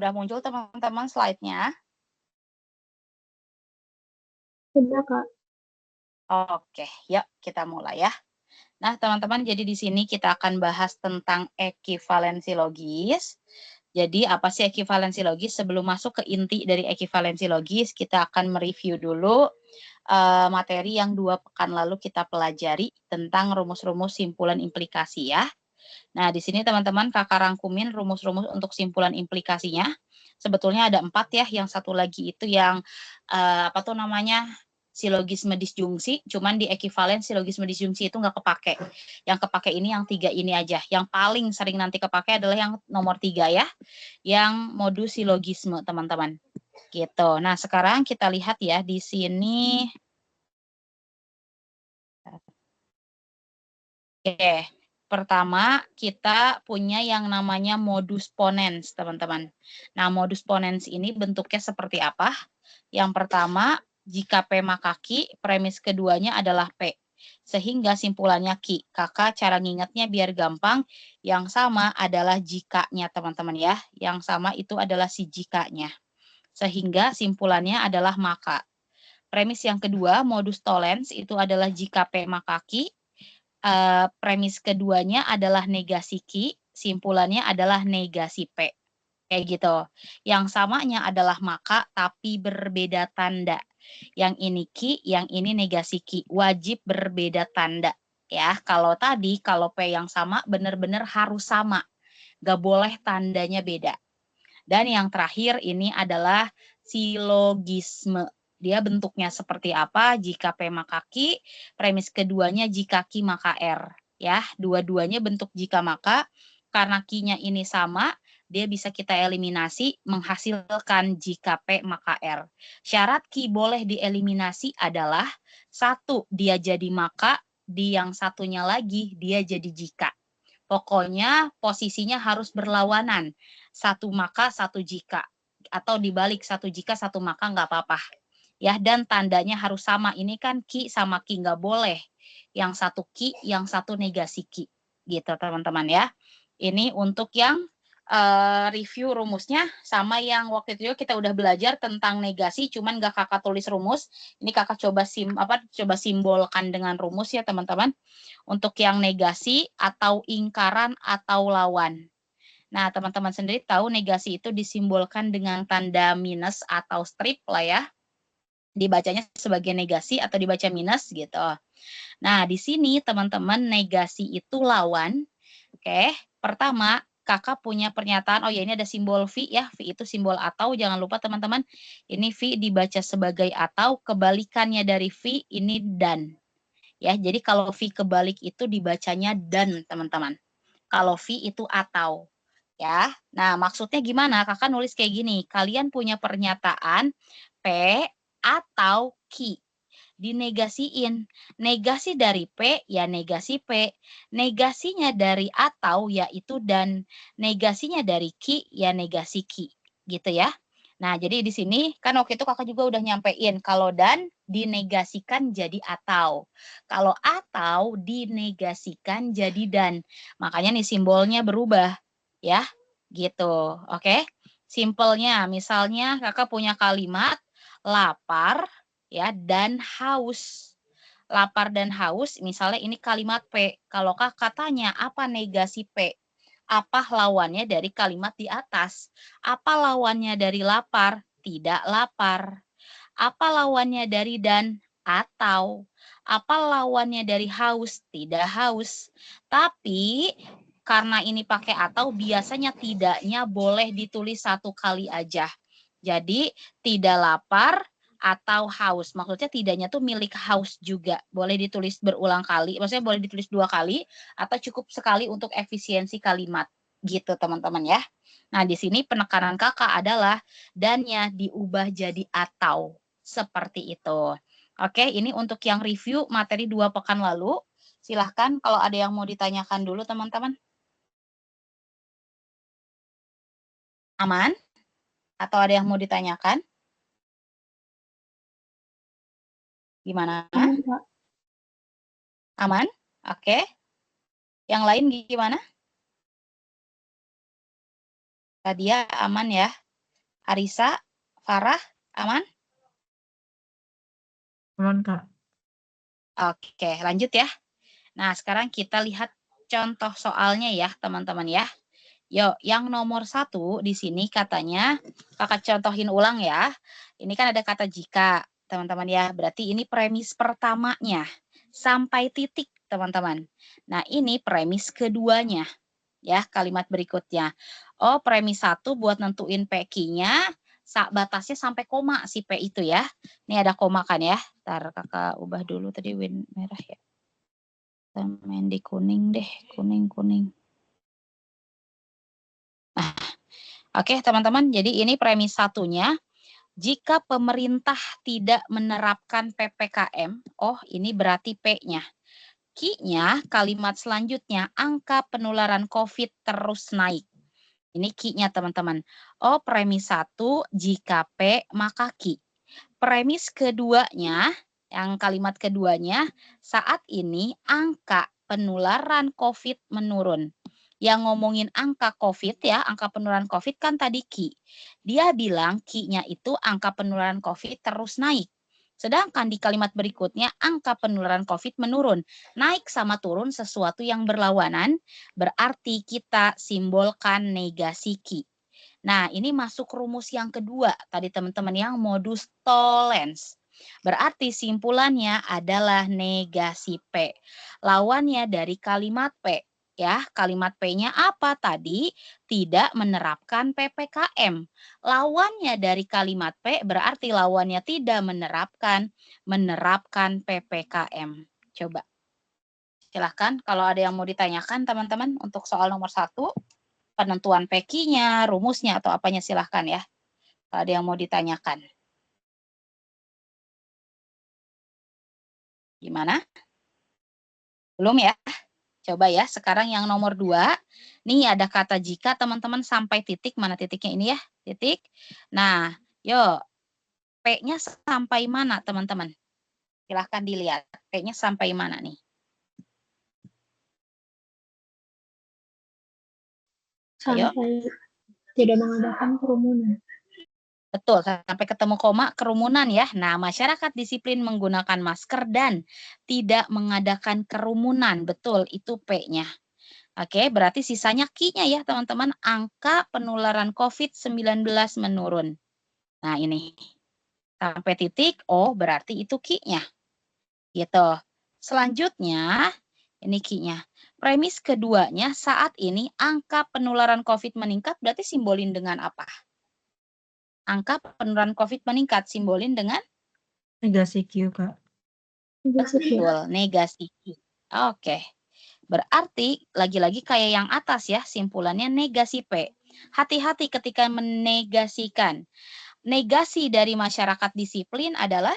Udah muncul teman-teman slide-nya? Sudah, Kak. Oke, yuk kita mulai ya. Nah, teman-teman, jadi di sini kita akan bahas tentang ekivalensi logis. Jadi, apa sih ekivalensi logis? Sebelum masuk ke inti dari ekivalensi logis, kita akan mereview dulu materi yang 2 pekan lalu kita pelajari tentang rumus-rumus simpulan implikasi ya. Nah, di sini teman-teman Kakak rangkumin rumus-rumus untuk simpulan implikasinya. Sebetulnya ada 4 ya, yang satu lagi itu yang apa tuh namanya? Silogisme disjungsi, cuman di ekivalen silogisme disjungsi itu nggak kepake. Yang kepake ini yang 3 ini aja. Yang paling sering nanti kepake adalah yang nomor 3 ya, yang modus silogisme teman-teman. Gitu. Nah, sekarang kita lihat ya di sini. Oke. Pertama, kita punya yang namanya modus ponens, teman-teman. Nah, modus ponens ini bentuknya seperti apa? Yang pertama, jika P maka Q, premis keduanya adalah P. Sehingga simpulannya Q. Kakak cara ngingetnya biar gampang, yang sama adalah jikanya, teman-teman ya. Yang sama itu adalah si jikanya. Sehingga simpulannya adalah maka. Premis yang kedua, modus tollens itu adalah jika P maka Q. Premis keduanya adalah negasi Q, simpulannya adalah negasi P. Kayak gitu. Yang samanya adalah maka, tapi berbeda tanda. Yang ini Q, yang ini negasi Q. Wajib berbeda tanda. Ya, kalau tadi, kalau P yang sama, benar-benar harus sama. Gak boleh tandanya beda. Dan yang terakhir ini adalah silogisme. Dia bentuknya seperti apa? Jika P maka Q, premis keduanya jika Q maka R. Ya, dua-duanya bentuk jika maka. Karena Q-nya ini sama, dia bisa kita eliminasi menghasilkan jika P maka R. Syarat Q boleh dieliminasi adalah satu, dia jadi maka, di yang satunya lagi dia jadi jika. Pokoknya posisinya harus berlawanan. Satu maka, satu jika. Atau dibalik satu jika, satu maka nggak apa-apa. Ya, dan tandanya harus sama. Ini kan Q sama Q nggak boleh. Yang satu Q, yang satu negasi Q. Gitu teman-teman ya. Ini untuk yang review rumusnya sama yang waktu itu kita udah belajar tentang negasi, cuman nggak kakak tulis rumus. Ini kakak coba coba simbolkan dengan rumus ya teman-teman. Untuk yang negasi atau ingkaran atau lawan. Nah, teman-teman sendiri tahu negasi itu disimbolkan dengan tanda minus atau strip lah ya. Dibacanya sebagai negasi atau dibaca minus gitu. Nah, di sini teman-teman negasi itu lawan. Oke, pertama kakak punya pernyataan, oh ya ini ada simbol V ya, V itu simbol atau, jangan lupa teman-teman, ini V dibaca sebagai atau, kebalikannya dari V ini dan. Ya, jadi kalau V kebalik itu dibacanya dan, teman-teman. Kalau V itu atau. Ya. Nah, maksudnya gimana? Kakak nulis kayak gini. Kalian punya pernyataan P atau Q. Dinegasiin. Negasi dari P ya negasi P. Negasinya dari atau yaitu dan. Negasinya dari Q ya negasi Q. Gitu ya. Nah, jadi di sini kan waktu itu kakak juga udah nyampein kalau dan dinegasikan jadi atau. Kalau atau dinegasikan jadi dan. Makanya nih simbolnya berubah ya. Gitu. Oke. Simpelnya misalnya kakak punya kalimat lapar ya dan haus. Lapar dan haus misalnya ini kalimat P. Kalau kakak tanya apa negasi P? Apa lawannya dari kalimat di atas? Apa lawannya dari lapar? Tidak lapar. Apa lawannya dari dan? Atau. Apa lawannya dari haus? Tidak haus. Tapi karena ini pakai atau, biasanya tidaknya boleh ditulis satu kali aja. Jadi tidak lapar atau haus. Maksudnya tidaknya tuh milik haus juga. Boleh ditulis berulang kali, maksudnya boleh ditulis 2 kali atau cukup sekali untuk efisiensi kalimat. Gitu teman-teman ya. Nah, di sini penekanan kakak adalah dannya diubah jadi atau. Seperti itu. Oke, ini untuk yang review materi 2 pekan lalu. Silahkan kalau ada yang mau ditanyakan dulu teman-teman. Aman? Atau ada yang mau ditanyakan? Gimana? Aman? Oke. Yang lain gimana? Tadi ya aman ya? Arisa, Farah, aman? Aman, Kak. Oke, lanjut ya. Nah, sekarang kita lihat contoh soalnya ya, teman-teman ya. Yuk, yang nomor 1 di sini katanya, kakak contohin ulang ya. Ini kan ada kata jika, teman-teman ya. Berarti ini premis pertamanya. Sampai titik, teman-teman. Nah, ini premis keduanya. Ya, kalimat berikutnya. Oh, premis 1 buat nentuin PQ-nya, batasnya sampai koma si P itu ya. Ini ada koma kan ya. Ntar kakak ubah dulu tadi win merah ya. Kita main di kuning deh, kuning. Nah, oke teman-teman, jadi ini premis satunya. Jika pemerintah tidak menerapkan PPKM, oh ini berarti P-nya. Q-nya, kalimat selanjutnya, angka penularan COVID terus naik. Ini Q-nya teman-teman. Oh premis 1, jika P maka Q. Premis keduanya, yang kalimat keduanya, saat ini angka penularan COVID menurun. Yang ngomongin angka COVID ya, angka penularan COVID kan tadi Ki. Dia bilang Ki-nya itu angka penularan COVID terus naik. Sedangkan di kalimat berikutnya angka penularan COVID menurun. Naik sama turun sesuatu yang berlawanan, berarti kita simbolkan negasi Ki. Nah, ini masuk rumus yang kedua tadi teman-teman yang modus tollens. Berarti simpulannya adalah negasi P. Lawannya dari kalimat P. Ya, kalimat P-nya apa tadi? Tidak menerapkan PPKM. Lawannya dari kalimat P berarti lawannya tidak menerapkan PPKM. Coba. Silahkan kalau ada yang mau ditanyakan teman-teman untuk soal nomor 1. Penentuan PQ-nya, rumusnya, atau apanya silahkan ya. Kalau ada yang mau ditanyakan. Gimana? Belum ya? Coba ya, sekarang yang nomor 2. Nih ada kata jika teman-teman sampai titik, mana titiknya ini ya? Titik. Nah, yuk. P-nya sampai mana teman-teman? Silahkan dilihat. P-nya sampai mana nih? Ayo. Sampai tidak mengadakan kerumunan. Betul, sampai ketemu koma kerumunan ya. Nah, masyarakat disiplin menggunakan masker dan tidak mengadakan kerumunan. Betul, itu P-nya. Oke, berarti sisanya Q-nya ya teman-teman. Angka penularan COVID-19 menurun. Nah, ini. Sampai titik, oh berarti itu Q-nya. Gitu. Selanjutnya, ini Q-nya. Premis keduanya, saat ini angka penularan COVID meningkat, berarti simbolin dengan apa? Angka penularan COVID meningkat, simbolin dengan? Negasi Q, Kak. Betul, negasi Q. Oke. Berarti, lagi-lagi kayak yang atas ya, simpulannya negasi P. Hati-hati ketika menegasikan. Negasi dari masyarakat disiplin adalah?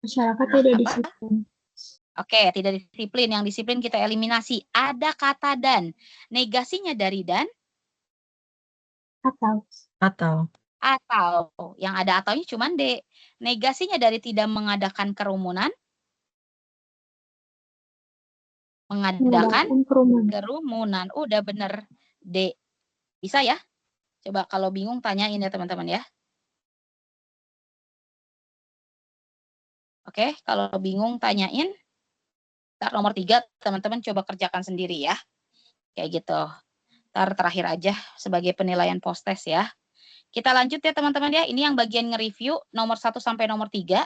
Masyarakat tidak Apa? disiplin. Oke, tidak disiplin. Yang disiplin kita eliminasi. Ada kata dan. Negasinya dari dan? Atau Atau. Yang ada ataunya cuma D. Negasinya dari tidak mengadakan kerumunan? Mengadakan kerumunan. Udah bener D. Bisa ya? Coba kalau bingung tanyain ya teman-teman ya. Oke, kalau bingung tanyain. Ntar nomor 3 teman-teman coba kerjakan sendiri ya. Kayak gitu. Ntar terakhir aja sebagai penilaian post test ya. Kita lanjut ya teman-teman ya. Ini yang bagian nge-review nomor 1 sampai nomor 3.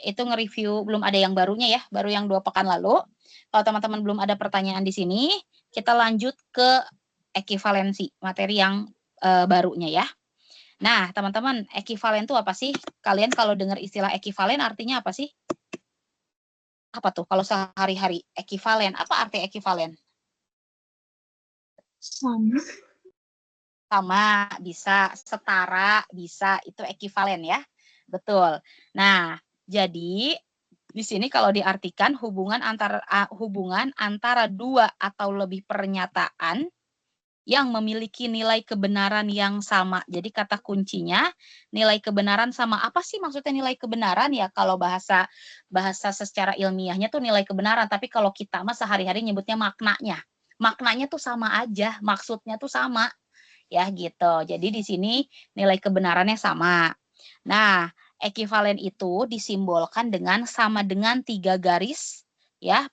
Itu nge-review belum ada yang barunya ya. Baru yang 2 pekan lalu. Kalau teman-teman belum ada pertanyaan di sini, kita lanjut ke ekivalensi. Materi yang barunya ya. Nah teman-teman, ekivalen itu apa sih? Kalian kalau dengar istilah ekivalen artinya apa sih? Apa tuh kalau sehari-hari? Ekivalen. Apa arti ekivalen? Sama, bisa, setara, bisa, itu ekivalen ya. Betul. Nah, jadi di sini kalau diartikan hubungan antara dua atau lebih pernyataan yang memiliki nilai kebenaran yang sama. Jadi kata kuncinya nilai kebenaran sama. Apa sih maksudnya nilai kebenaran ya? Kalau bahasa secara ilmiahnya tuh nilai kebenaran, tapi kalau kita mah sehari-hari nyebutnya maknanya. Maknanya tuh sama aja, maksudnya tuh sama. Ya gitu. Jadi di sini nilai kebenarannya sama. Nah, ekivalen itu disimbolkan dengan sama dengan 3 garis ya,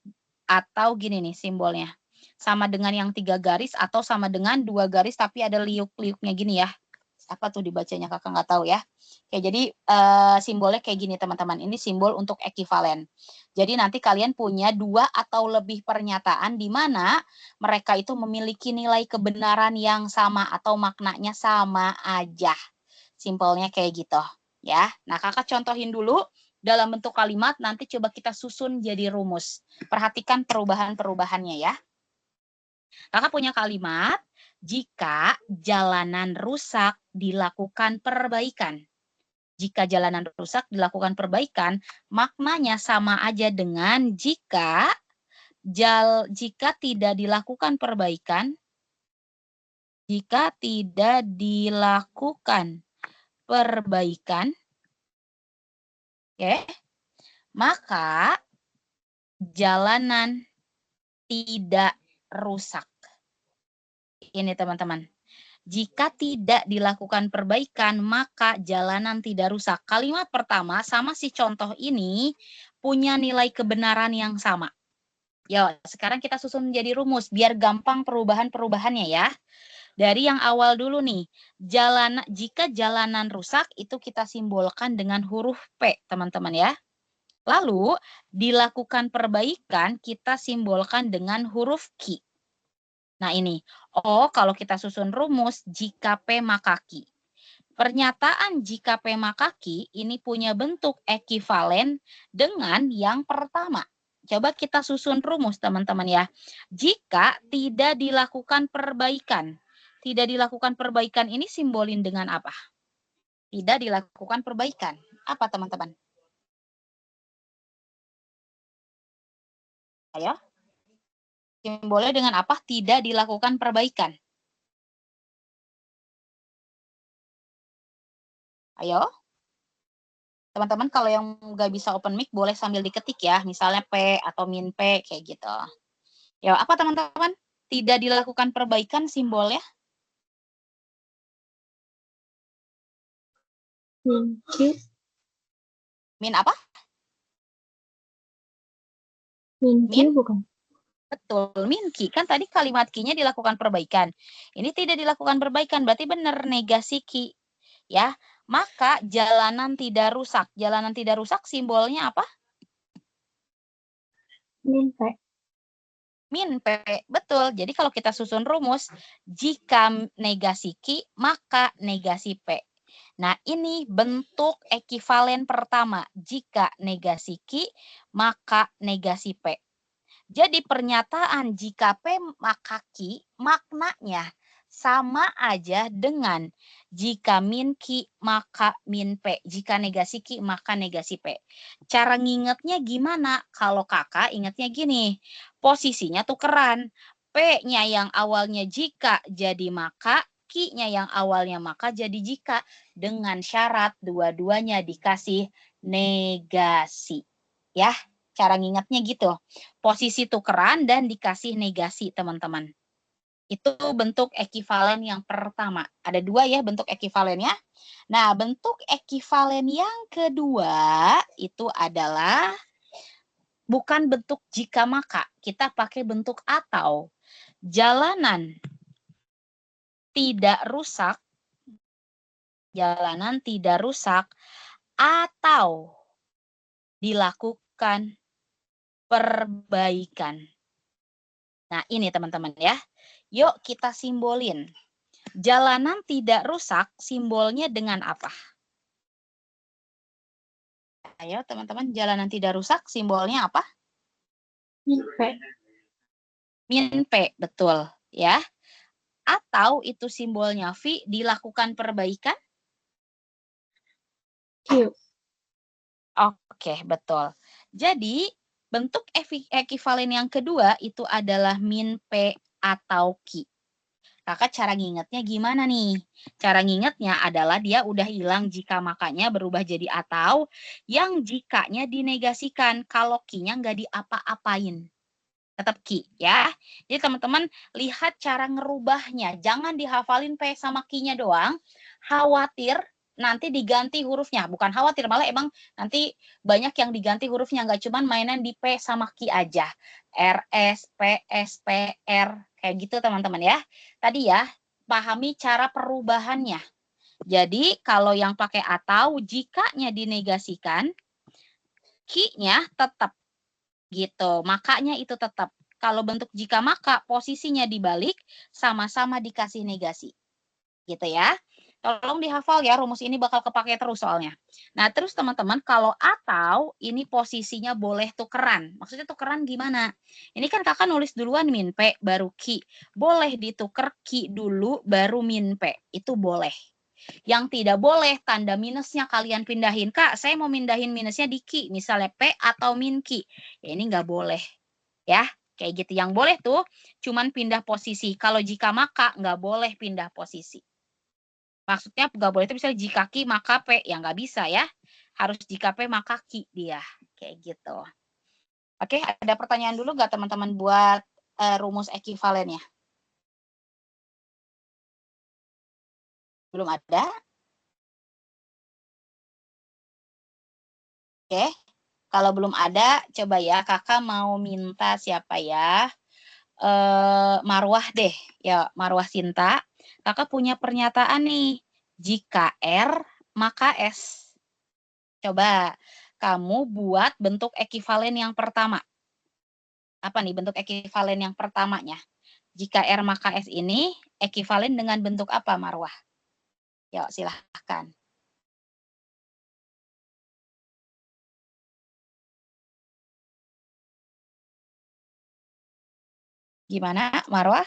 atau gini nih simbolnya. Sama dengan yang 3 garis atau sama dengan 2 garis tapi ada liuk-liuknya gini ya. Apa tuh dibacanya Kakak nggak tahu ya. Oke, jadi simbolnya kayak gini teman-teman. Ini simbol untuk ekivalen. Jadi nanti kalian punya 2 atau lebih pernyataan di mana mereka itu memiliki nilai kebenaran yang sama atau maknanya sama aja. Simpelnya kayak gitu ya. Nah, Kakak contohin dulu dalam bentuk kalimat, nanti coba kita susun jadi rumus. Perhatikan perubahan-perubahannya ya. Kakak punya kalimat, jika jalanan rusak dilakukan perbaikan. Jika jalanan rusak dilakukan perbaikan, maknanya sama aja dengan jika tidak dilakukan perbaikan, maka jalanan tidak rusak. Ini teman-teman. Jika tidak dilakukan perbaikan, maka jalanan tidak rusak. Kalimat pertama sama si contoh ini punya nilai kebenaran yang sama. Yuk, sekarang kita susun menjadi rumus biar gampang perubahan-perubahannya ya. Dari yang awal dulu nih, jika jalanan rusak itu kita simbolkan dengan huruf P, teman-teman ya. Lalu, dilakukan perbaikan kita simbolkan dengan huruf Q. Nah ini, kalau kita susun rumus, jika P maka Q. Pernyataan jika P maka Q ini punya bentuk ekivalen dengan yang pertama. Coba kita susun rumus teman-teman ya. Jika tidak dilakukan perbaikan. Tidak dilakukan perbaikan ini simbolin dengan apa? Tidak dilakukan perbaikan. Apa teman-teman? Ayo. Simbolnya dengan apa? Tidak dilakukan perbaikan. Ayo. Teman-teman kalau yang nggak bisa open mic boleh sambil diketik ya. Misalnya P atau min P kayak gitu. Ya, apa teman-teman? Tidak dilakukan perbaikan simbolnya? Min Q. Min apa? Min Q Min? bukan? Betul, min Q. Kan tadi kalimat Q-nya dilakukan perbaikan. Ini tidak dilakukan perbaikan, berarti benar negasi Q. Ya, maka jalanan tidak rusak. Jalanan tidak rusak simbolnya apa? Min P. Min P, betul. Jadi kalau kita susun rumus, jika negasi Q, maka negasi P. Nah, ini bentuk ekivalen pertama. Jika negasi Q, maka negasi P. Jadi pernyataan jika P maka Q, maknanya sama aja dengan jika min Q maka min P. Jika negasi Q maka negasi P. Cara ngingetnya gimana? Kalau kakak ingetnya gini, posisinya tukeran. P-nya yang awalnya jika jadi maka, Q-nya yang awalnya maka jadi jika. Dengan syarat dua-duanya dikasih negasi. Ya, cara ngingetnya gitu. Posisi tukeran dan dikasih negasi, teman-teman. Itu bentuk ekivalen yang pertama. Ada 2 ya bentuk ekivalennya. Nah, bentuk ekivalen yang kedua itu adalah bukan bentuk jika maka. Kita pakai bentuk atau. Jalanan tidak rusak. Jalanan tidak rusak atau dilakukan perbaikan. Nah, ini teman-teman ya. Yuk kita simbolin. Jalanan tidak rusak simbolnya dengan apa? Ayo teman-teman, jalanan tidak rusak simbolnya apa? Min P. Min P, betul ya. Atau itu simbolnya V, dilakukan perbaikan? Q. Oke, betul. Jadi bentuk ekivalen yang kedua itu adalah min P atau Q. Kakak cara ngingetnya gimana nih? Cara ngingetnya adalah dia udah hilang jika makanya berubah jadi atau yang jikanya dinegasikan kalau Q-nya nggak diapa-apain. Tetap Ki ya. Jadi teman-teman lihat cara ngerubahnya. Jangan dihafalin P sama Q-nya doang. Khawatir nanti diganti hurufnya. Bukan khawatir, malah emang nanti banyak yang diganti hurufnya. Nggak cuman mainan di P sama Q aja. R, S, P, S, P, R. Kayak gitu teman-teman ya. Tadi ya, pahami cara perubahannya. Jadi kalau yang pakai atau, jikanya dinegasikan, Q-nya tetap. Gitu, makanya itu tetap. Kalau bentuk jika maka, posisinya dibalik, sama-sama dikasih negasi. Gitu ya. Tolong dihafal ya, rumus ini bakal kepake terus soalnya. Nah, terus teman-teman, kalau atau, ini posisinya boleh tukeran. Maksudnya tukeran gimana? Ini kan kakak nulis duluan min P, baru Q. Boleh dituker Q dulu, baru min P. Itu boleh. Yang tidak boleh, tanda minusnya kalian pindahin. Kak, saya mau mindahin minusnya di Q. Misalnya P atau min Q. Ya, ini nggak boleh. Ya, kayak gitu. Yang boleh tuh cuman pindah posisi. Kalau jika maka, nggak boleh pindah posisi. Maksudnya nggak boleh itu misalnya jika Q maka P. Ya nggak bisa ya. Harus jika P maka Q dia. Kayak gitu. Oke, ada pertanyaan dulu nggak teman-teman buat rumus ekivalennya? Belum ada? Oke, kalau belum ada, coba ya kakak mau minta siapa ya? Marwah deh, ya Marwah Sinta. Kakak punya pernyataan nih, jika R maka S. Coba kamu buat bentuk ekivalen yang pertama. Apa nih bentuk ekivalen yang pertamanya? Jika R maka S ini ekivalen dengan bentuk apa Marwah? Yuk silahkan. Gimana Marwah?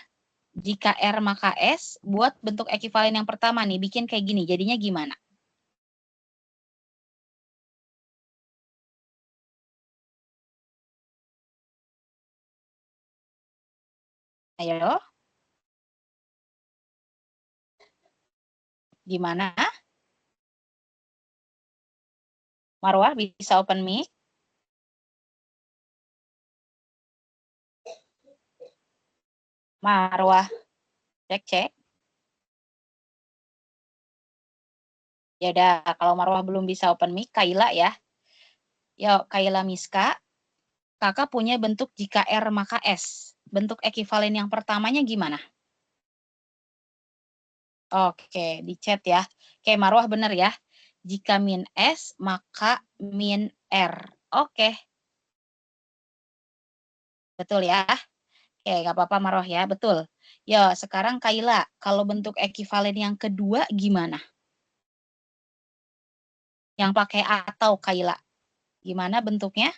Jika R maka S, buat bentuk ekivalen yang pertama nih, bikin kayak gini, jadinya gimana? Ayo. Gimana? Marwah bisa open mic? Marwah, cek. Ya udah, kalau Marwah belum bisa open mic, Kaila ya. Yuk, Kaila Miska. Kakak punya bentuk jika R maka S. Bentuk ekivalen yang pertamanya gimana? Oke, di chat ya. Oke, Marwah bener ya. Jika min S, maka min R. Oke. Betul ya. Oke, nggak apa-apa Marwah ya, betul. Yo, sekarang Kaila, kalau bentuk ekivalen yang kedua gimana? Yang pakai atau Kaila. Gimana bentuknya?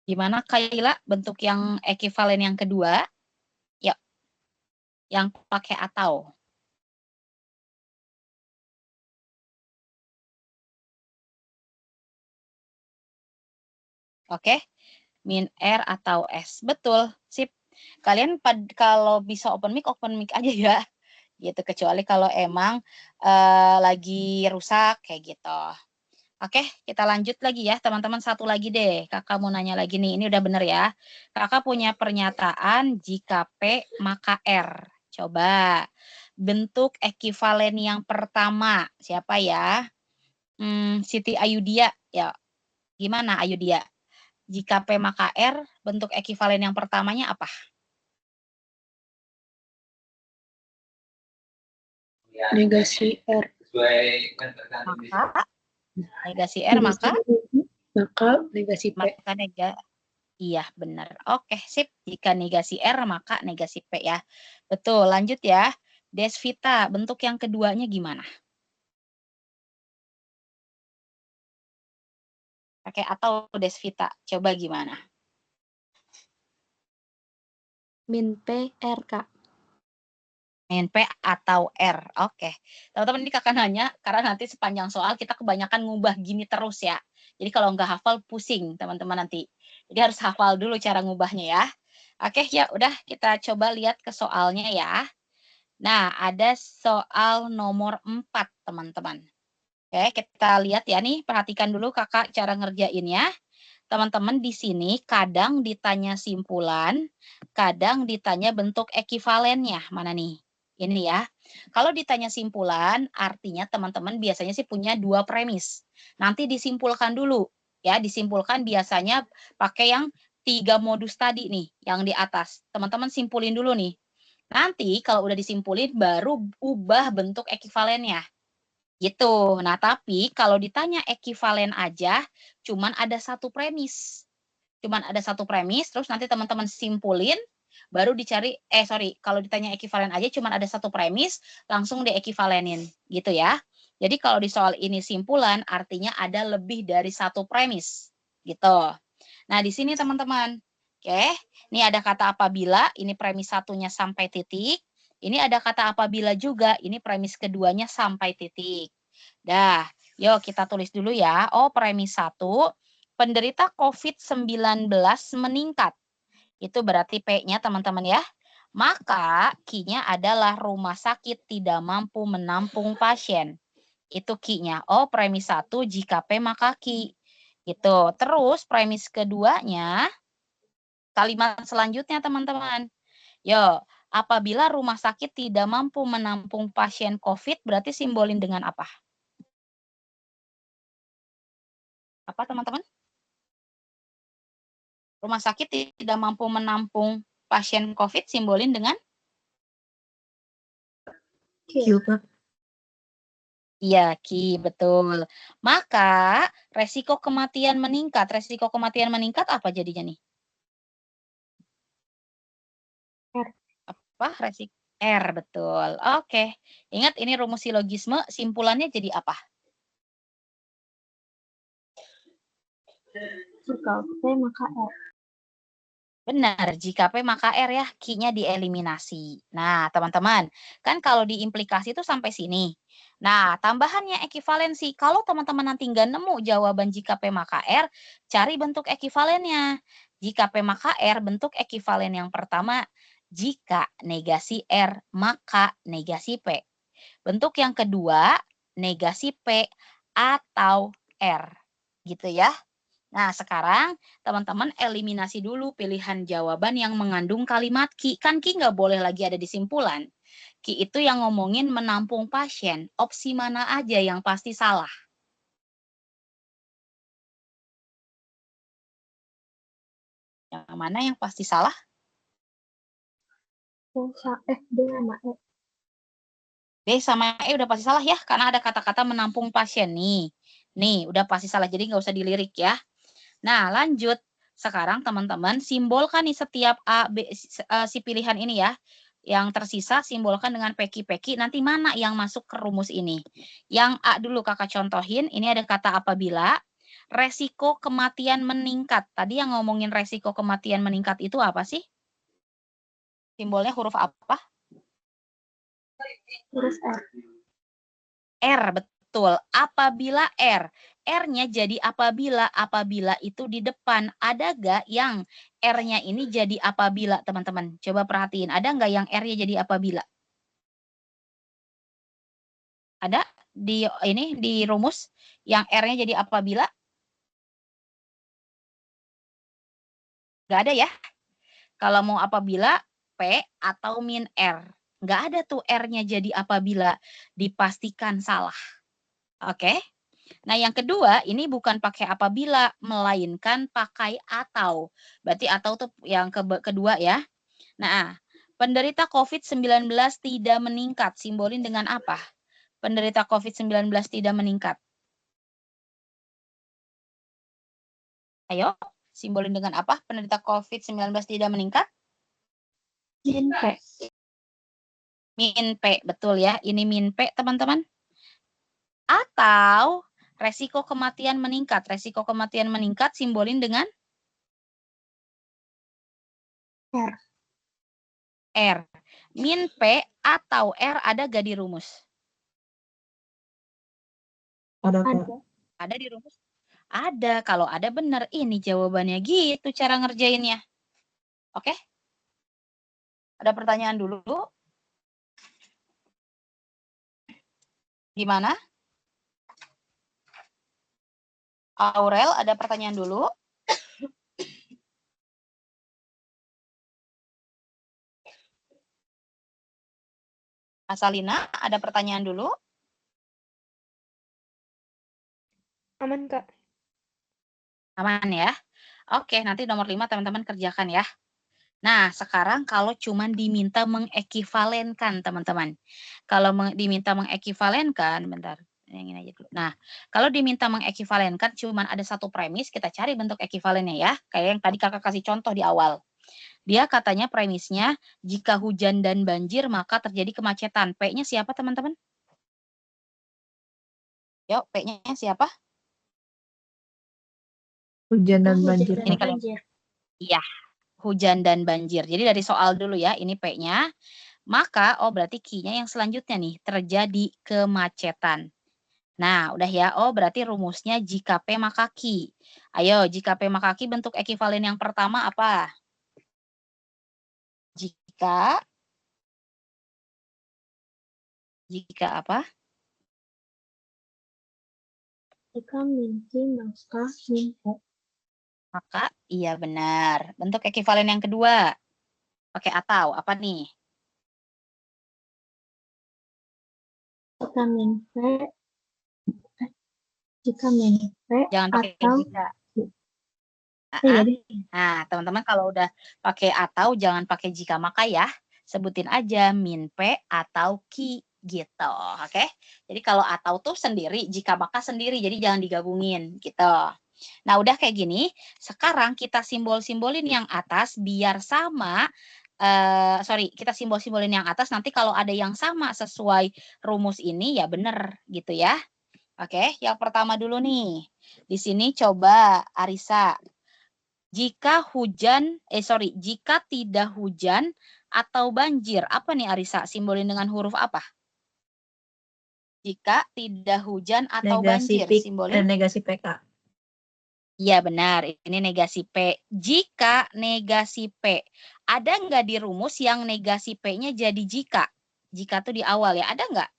Gimana Kaila bentuk yang ekivalen yang kedua? Yuk, yang pakai atau. Oke, min R atau S. Betul, sip. Kalian kalau bisa open mic aja ya. Gitu, kecuali kalau emang lagi rusak kayak gitu. Oke, kita lanjut lagi ya, teman-teman. Satu lagi deh, kakak mau nanya lagi nih. Ini udah bener ya. Kakak punya pernyataan jika P maka R. Coba bentuk ekivalen yang pertama. Siapa ya? Siti Ayudia. Ya, gimana Ayudia? Jika P maka R, bentuk ekivalen yang pertamanya apa? Negasi R. Maka negasi R maka negasi P. maka iya, benar. Oke, sip. Jika negasi R, maka negasi P ya. Betul, lanjut ya. Desvita, bentuk yang keduanya gimana? Pakai atau Desvita? Coba gimana? Min P R, Kak. Min P atau R. Oke. Teman-teman, ini kakak nanya, karena nanti sepanjang soal kita kebanyakan ngubah gini terus ya. Jadi kalau nggak hafal, pusing teman-teman nanti. Jadi harus hafal dulu cara ngubahnya ya. Oke, ya udah kita coba lihat ke soalnya ya. Nah, ada soal nomor 4, teman-teman. Oke, kita lihat ya nih, perhatikan dulu Kakak cara ngerjainnya. Teman-teman di sini kadang ditanya simpulan, kadang ditanya bentuk ekivalennya. Mana nih? Ini ya. Kalau ditanya simpulan, artinya teman-teman biasanya sih punya 2 premis. Nanti disimpulkan dulu. Ya, disimpulkan biasanya pakai yang 3 modus tadi nih, yang di atas. Teman-teman simpulin dulu nih. Nanti kalau udah disimpulin, baru ubah bentuk ekivalennya. Gitu. Nah, tapi kalau ditanya ekivalen aja, cuman ada 1 premis. Cuman ada 1 premis, terus nanti teman-teman simpulin, baru dicari kalau ditanya ekivalen aja cuman ada 1 premis, langsung diekivalenin, gitu ya. Jadi kalau di soal ini simpulan, artinya ada lebih dari 1 premis, gitu. Nah, di sini teman-teman, oke, ini ada kata apabila, ini premis satunya sampai titik, ini ada kata apabila juga, ini premis keduanya sampai titik. Dah, yuk kita tulis dulu ya. Oh, premis 1, penderita COVID-19 meningkat. Itu berarti P-nya teman-teman ya. Maka Q-nya adalah rumah sakit tidak mampu menampung pasien. Itu Q-nya. Oh, premis 1 jika P maka Q. Gitu. Terus premis keduanya, kalimat selanjutnya teman-teman. Yo, apabila rumah sakit tidak mampu menampung pasien COVID, berarti simbolin dengan apa? Apa teman-teman? Rumah sakit tidak mampu menampung pasien COVID, simbolin dengan? Q, Kak. Iya, Ki, betul. Maka resiko kematian meningkat. Resiko kematian meningkat apa jadinya nih? R. Apa? Resiko R, betul. Oke. Ingat ini rumus silogisme, simpulannya jadi apa? Jika P maka R. Benar, jika P maka R ya, Q-nya dieliminasi. Nah, teman-teman, kan kalau diimplikasi itu sampai sini. Nah, tambahannya ekivalensi. Kalau teman-teman nanti nggak nemu jawaban jika P maka R, cari bentuk ekivalennya. Jika P maka R, bentuk ekivalen yang pertama, jika negasi R, maka negasi P. Bentuk yang kedua, negasi P atau R. Gitu ya. Nah, sekarang teman-teman eliminasi dulu pilihan jawaban yang mengandung kalimat Ki. Kan Ki nggak boleh lagi ada di simpulan. Ki itu yang ngomongin menampung pasien. Opsi mana aja yang pasti salah? Yang mana yang pasti salah? D sama E. B sama E udah pasti salah ya, karena ada kata-kata menampung pasien nih. Nih, udah pasti salah, jadi nggak usah dilirik ya. Nah, lanjut. Sekarang teman-teman simbolkan nih setiap A, B, si pilihan ini ya. Yang tersisa simbolkan dengan peki-peki. Nanti mana yang masuk ke rumus ini? Yang A dulu kakak contohin. Ini ada kata apabila. Resiko kematian meningkat. Tadi yang ngomongin resiko kematian meningkat itu apa sih? Simbolnya huruf apa? Huruf R. R, betul. Apabila R. R-nya jadi apabila. Apabila itu di depan. Ada nggak yang R-nya ini jadi apabila, teman-teman? Coba perhatiin. Ada nggak yang R-nya jadi apabila? Ada di rumus yang R-nya jadi apabila? Nggak ada ya? Kalau mau apabila, P atau min R. Nggak ada tuh R-nya jadi apabila. Dipastikan salah. Oke? Nah, yang kedua, ini bukan pakai apabila, melainkan pakai atau. Berarti atau tuh yang kedua ya. Nah, penderita COVID-19 tidak meningkat. Simbolin dengan apa? Penderita COVID-19 tidak meningkat. Ayo, simbolin dengan apa? Penderita COVID-19 tidak meningkat? Min P. Min P, betul ya. Ini min P, teman-teman. Atau resiko kematian meningkat. Resiko kematian meningkat simbolin dengan R. R. Min P atau R ada gak di rumus? Ada, Kak. Ada. Ada di rumus? Ada. Kalau ada benar, ini jawabannya gitu cara ngerjainnya. Oke? Ada pertanyaan dulu? Gimana? Aurel, ada pertanyaan dulu? Asalina, ada pertanyaan dulu? Aman, Kak. Aman ya? Oke, nanti nomor 5 teman-teman kerjakan ya. Nah, sekarang kalau cuman diminta mengekivalenkan, teman-teman. Kalau diminta mengekivalenkan, bentar, yang ini aja dulu. Nah, kalau diminta mengekivalenkan cuman ada satu premis, kita cari bentuk ekivalennya ya. Kayak yang tadi kakak kasih contoh di awal. Dia katanya premisnya, jika hujan dan banjir maka terjadi kemacetan. P-nya siapa, teman-teman? Yuk, P-nya siapa? Hujan dan banjir. Hujan Ini dan kalian. banjir. Iya, hujan dan banjir. Jadi dari soal dulu ya, ini P-nya. Maka, oh berarti Q-nya yang selanjutnya nih, terjadi kemacetan. Nah, udah ya. Oh, berarti rumusnya jika P maka Q. Ayo, jika P maka Q bentuk ekivalen yang pertama apa? Jika apa? Jika min Q maka min P. Maka, iya benar. Bentuk ekivalen yang kedua. Pakai atau, apa nih? Jika min P. Jika min P Jangan pakai atau jika. jadi Nah, teman-teman kalau udah pakai atau jangan pakai jika maka ya. Sebutin aja min P atau Q gitu. Oke. Jadi kalau atau tuh sendiri, jika maka sendiri. Jadi jangan digabungin gitu. Nah, udah kayak gini. Sekarang kita simbol-simbolin yang atas biar sama. Kita simbol-simbolin yang atas. Nanti kalau ada yang sama sesuai rumus ini ya bener gitu ya. Oke, yang pertama dulu nih. Di sini coba Arisa. Jika tidak hujan atau banjir, apa nih Arisa? Simbolin dengan huruf apa? Jika tidak hujan atau Negasi banjir, P, simbolin? negasi PK. Iya benar, ini negasi P. Jika negasi P, ada nggak di rumus yang negasi P-nya jadi jika? Jika tuh di awal ya, ada nggak?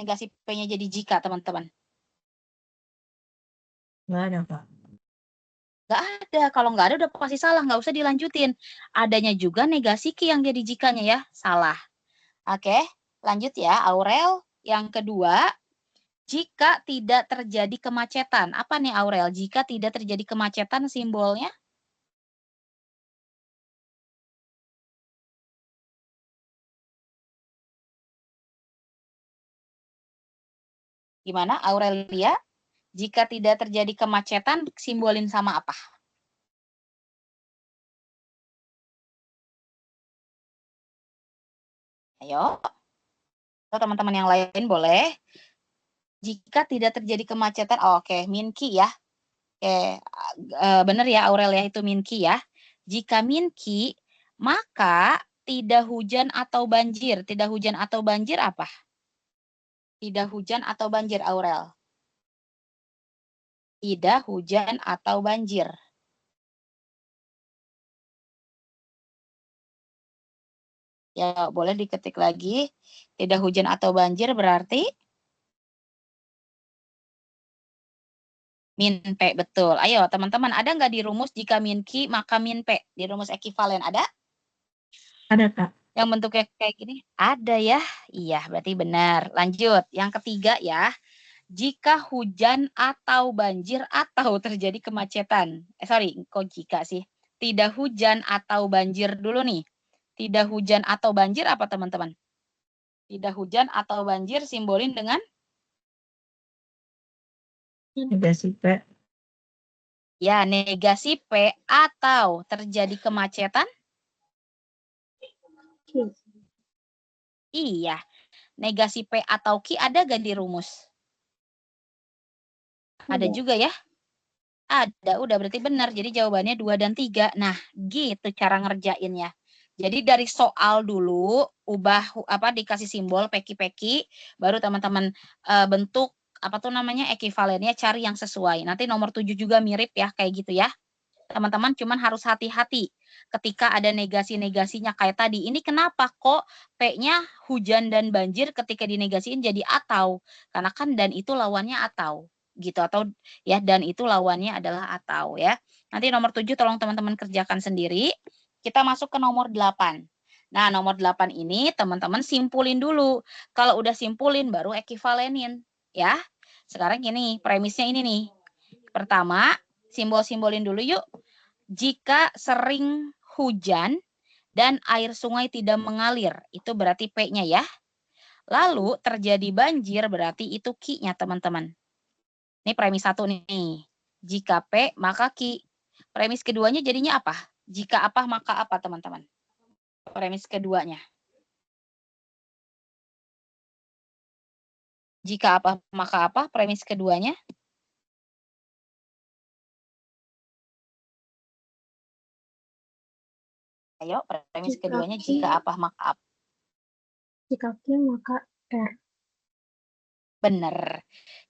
Negasi P-nya jadi jika, teman-teman? Nggak ada, Pak. Nggak ada. Kalau nggak ada udah pasti salah, nggak usah dilanjutin. Adanya juga negasi Q yang jadi jikanya ya, salah. Oke, lanjut ya, Aurel. Yang kedua, jika tidak terjadi kemacetan. Apa nih Aurel? Jika tidak terjadi kemacetan simbolnya? Gimana Aurelia? Jika tidak terjadi kemacetan simbolin sama apa? Ayo. Atau teman-teman yang lain boleh. Jika tidak terjadi kemacetan, oke, min Q ya. Oke, benar ya Aurel ya, itu min Q ya. Jika min Q, maka tidak hujan atau banjir. Tidak hujan atau banjir apa? Tidak hujan atau banjir, Aurel? Tidak hujan atau banjir. Ya, boleh diketik lagi. Tidak hujan atau banjir berarti min P, betul. Ayo teman-teman, ada nggak di rumus jika min Q maka min P? Di rumus ekivalen ada? Ada, Kak. Yang bentuknya kayak gini? Ada ya? Iya, berarti benar. Lanjut, yang ketiga ya. Jika hujan atau banjir atau terjadi kemacetan. Kok jika sih? Tidak hujan atau banjir dulu nih. Tidak hujan atau banjir apa teman-teman? Tidak hujan atau banjir simbolin dengan? Negasi P. Ya, negasi P atau terjadi kemacetan? Q. Iya. Negasi P atau Q ada gak di rumus? Ada juga ya? Ada, udah berarti benar. Jadi jawabannya 2 dan 3. Nah, gitu cara ngerjainnya. Jadi dari soal dulu, dikasih simbol peki-peki, baru teman-teman bentuk ekivalennya, cari yang sesuai. Nanti nomor 7 juga mirip ya, kayak gitu ya. Teman-teman cuman harus hati-hati ketika ada negasi-negasinya kayak tadi. Ini kenapa kok P-nya hujan dan banjir ketika dinegasiin jadi atau? Karena kan dan itu lawannya atau gitu, atau ya dan itu lawannya adalah atau ya. Nanti nomor 7 tolong teman-teman kerjakan sendiri. Kita masuk ke nomor 8. Nah, nomor 8 ini teman-teman simpulin dulu. Kalau udah simpulin baru ekivalenin ya. Sekarang gini, premisnya ini nih. Pertama, simbol-simbolin dulu yuk. Jika sering hujan dan air sungai tidak mengalir, itu berarti P-nya ya. Lalu terjadi banjir berarti itu Q-nya teman-teman. Ini premis 1 nih. Jika P maka Q. Premis keduanya jadinya apa? Jika apa maka apa teman-teman? Premis keduanya. Jika apa maka apa? Premis keduanya. Ayo, premis keduanya jika apa maka apa. Jika Q maka R. Benar.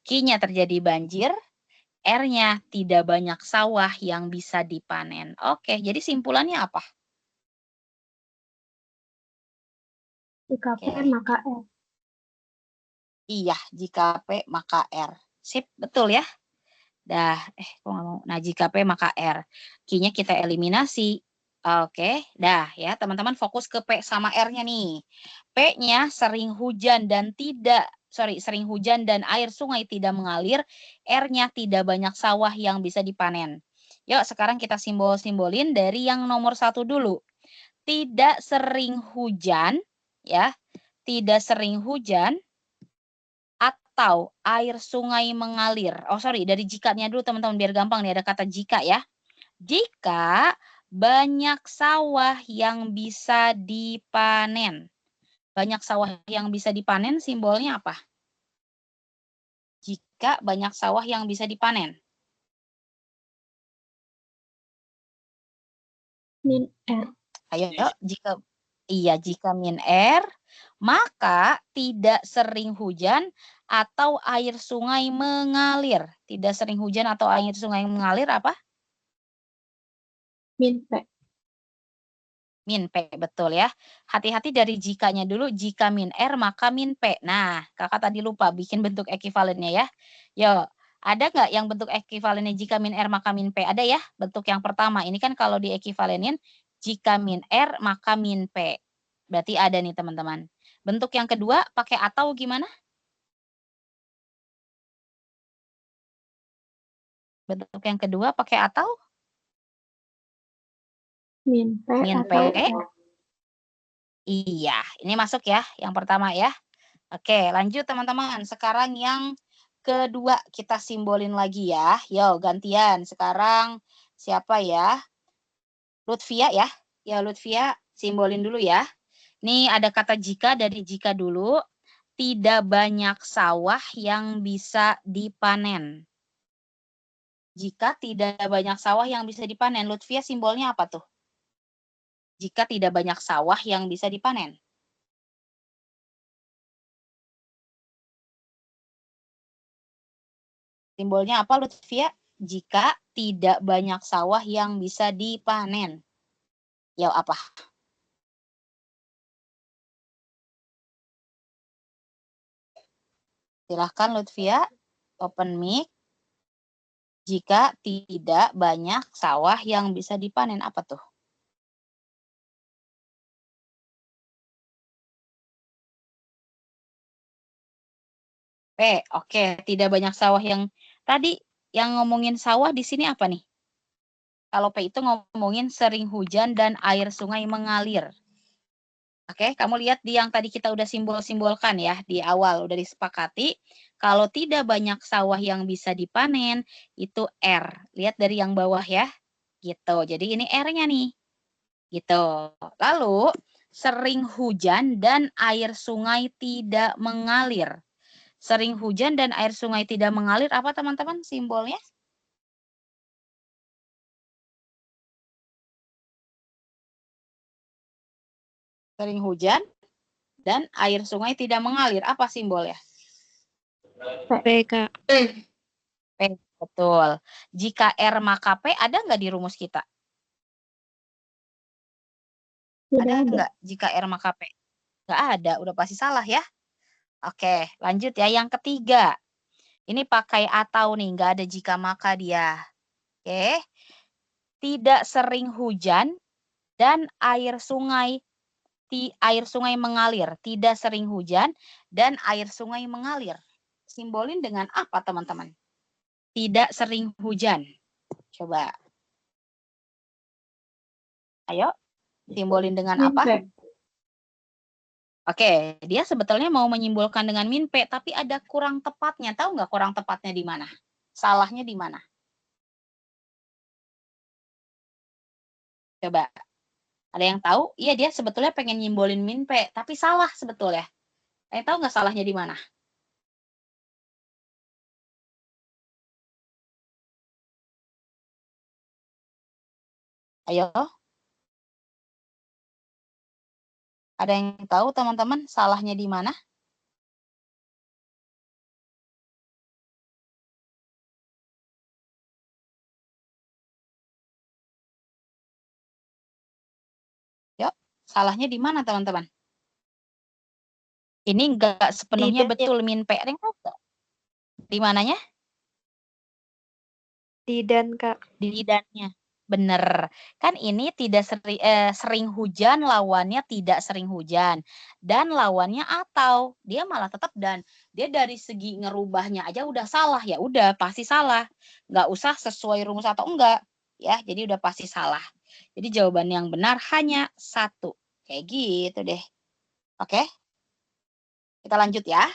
Q-nya terjadi banjir, R-nya tidak banyak sawah yang bisa dipanen. Oke, jadi simpulannya apa? Jika P Oke. maka R. Iya, jika P maka R. Sip, betul ya? Dah, kok nggak mau. Nah, jika P maka R. Q-nya kita eliminasi. Oke, dah ya teman-teman fokus ke P sama R-nya nih. P-nya sering hujan dan sering hujan dan air sungai tidak mengalir. R-nya tidak banyak sawah yang bisa dipanen. Yuk sekarang kita simbol-simbolin dari yang nomor 1 dulu. Tidak sering hujan, ya. Tidak sering hujan atau air sungai mengalir. Oh sorry, dari jikanya dulu teman-teman biar gampang nih ada kata jika ya. Jika banyak sawah yang bisa dipanen. Banyak sawah yang bisa dipanen simbolnya apa? Jika banyak sawah yang bisa dipanen. Min R. Ayo, jika min R, maka tidak sering hujan atau air sungai mengalir. Tidak sering hujan atau air sungai mengalir apa? Min P. Min P, betul ya. Hati-hati dari jikanya dulu, jika min R maka min P. Nah, kakak tadi lupa bikin bentuk ekivalennya ya. Yo, ada nggak yang bentuk ekivalennya jika min R maka min P? Ada ya, bentuk yang pertama. Ini kan kalau diekivalenin, jika min R maka min P. Berarti ada nih teman-teman. Bentuk yang kedua pakai atau gimana? Bentuk yang kedua pakai atau? Min P Min P. atau R. Iya, ini masuk ya, yang pertama ya. Oke, lanjut teman-teman. Sekarang yang kedua kita simbolin lagi ya. Yo, gantian. Sekarang siapa ya? Lutfia ya. Ya, Lutfia simbolin dulu ya. Ini ada kata jika dari jika dulu. Tidak banyak sawah yang bisa dipanen. Jika tidak banyak sawah yang bisa dipanen, Lutfia simbolnya apa tuh? Jika tidak banyak sawah yang bisa dipanen. Simbolnya apa Lutfia? Jika tidak banyak sawah yang bisa dipanen. Ya apa? Silahkan Lutfia, open mic. Jika tidak banyak sawah yang bisa dipanen, apa tuh? P, oke. Tidak banyak sawah yang tadi yang ngomongin sawah di sini apa nih? Kalau P itu ngomongin sering hujan dan air sungai mengalir. Oke, kamu lihat di yang tadi kita udah simbol-simbolkan ya, di awal udah disepakati. Kalau tidak banyak sawah yang bisa dipanen, itu R. Lihat dari yang bawah ya. Gitu, jadi ini R-nya nih. Gitu. Lalu, sering hujan dan air sungai tidak mengalir. Sering hujan dan air sungai tidak mengalir, apa teman-teman simbolnya? Sering hujan dan air sungai tidak mengalir, apa simbolnya? P. P, Betul. Jika R maka P ada nggak di rumus kita? Tidak Ada ada. nggak jika R maka P? Nggak ada, udah pasti salah ya. Oke, lanjut ya. Yang ketiga. Ini pakai atau nih, nggak ada jika maka dia. Oke. Tidak sering hujan dan air sungai mengalir. Tidak sering hujan dan air sungai mengalir. Simbolin dengan apa, teman-teman? Tidak sering hujan. Coba. Ayo, simbolin dengan apa? Min P. Oke, dia sebetulnya mau menyimbolkan dengan min P, tapi ada kurang tepatnya. Tahu nggak kurang tepatnya di mana? Salahnya di mana? Coba. Ada yang tahu? Iya, dia sebetulnya pengen nyimbolin min P, tapi salah sebetulnya. Ada yang tahu nggak salahnya di mana? Ayo. Ada yang tahu, teman-teman, salahnya di mana? Yuk, salahnya di mana, teman-teman? Ini nggak sepenuhnya Tidak. betul min P. Ada yang tahu nggak? Di mananya? Di dan, Kak. Di dannya. Bener. Kan ini tidak sering hujan, lawannya tidak sering hujan. Dan lawannya atau. Dia malah tetap dan. Dia dari segi ngerubahnya aja udah salah. Ya udah, pasti salah. Nggak usah sesuai rumus atau enggak. Ya, jadi udah pasti salah. Jadi jawaban yang benar hanya 1. Kayak gitu deh. Oke? Kita lanjut ya.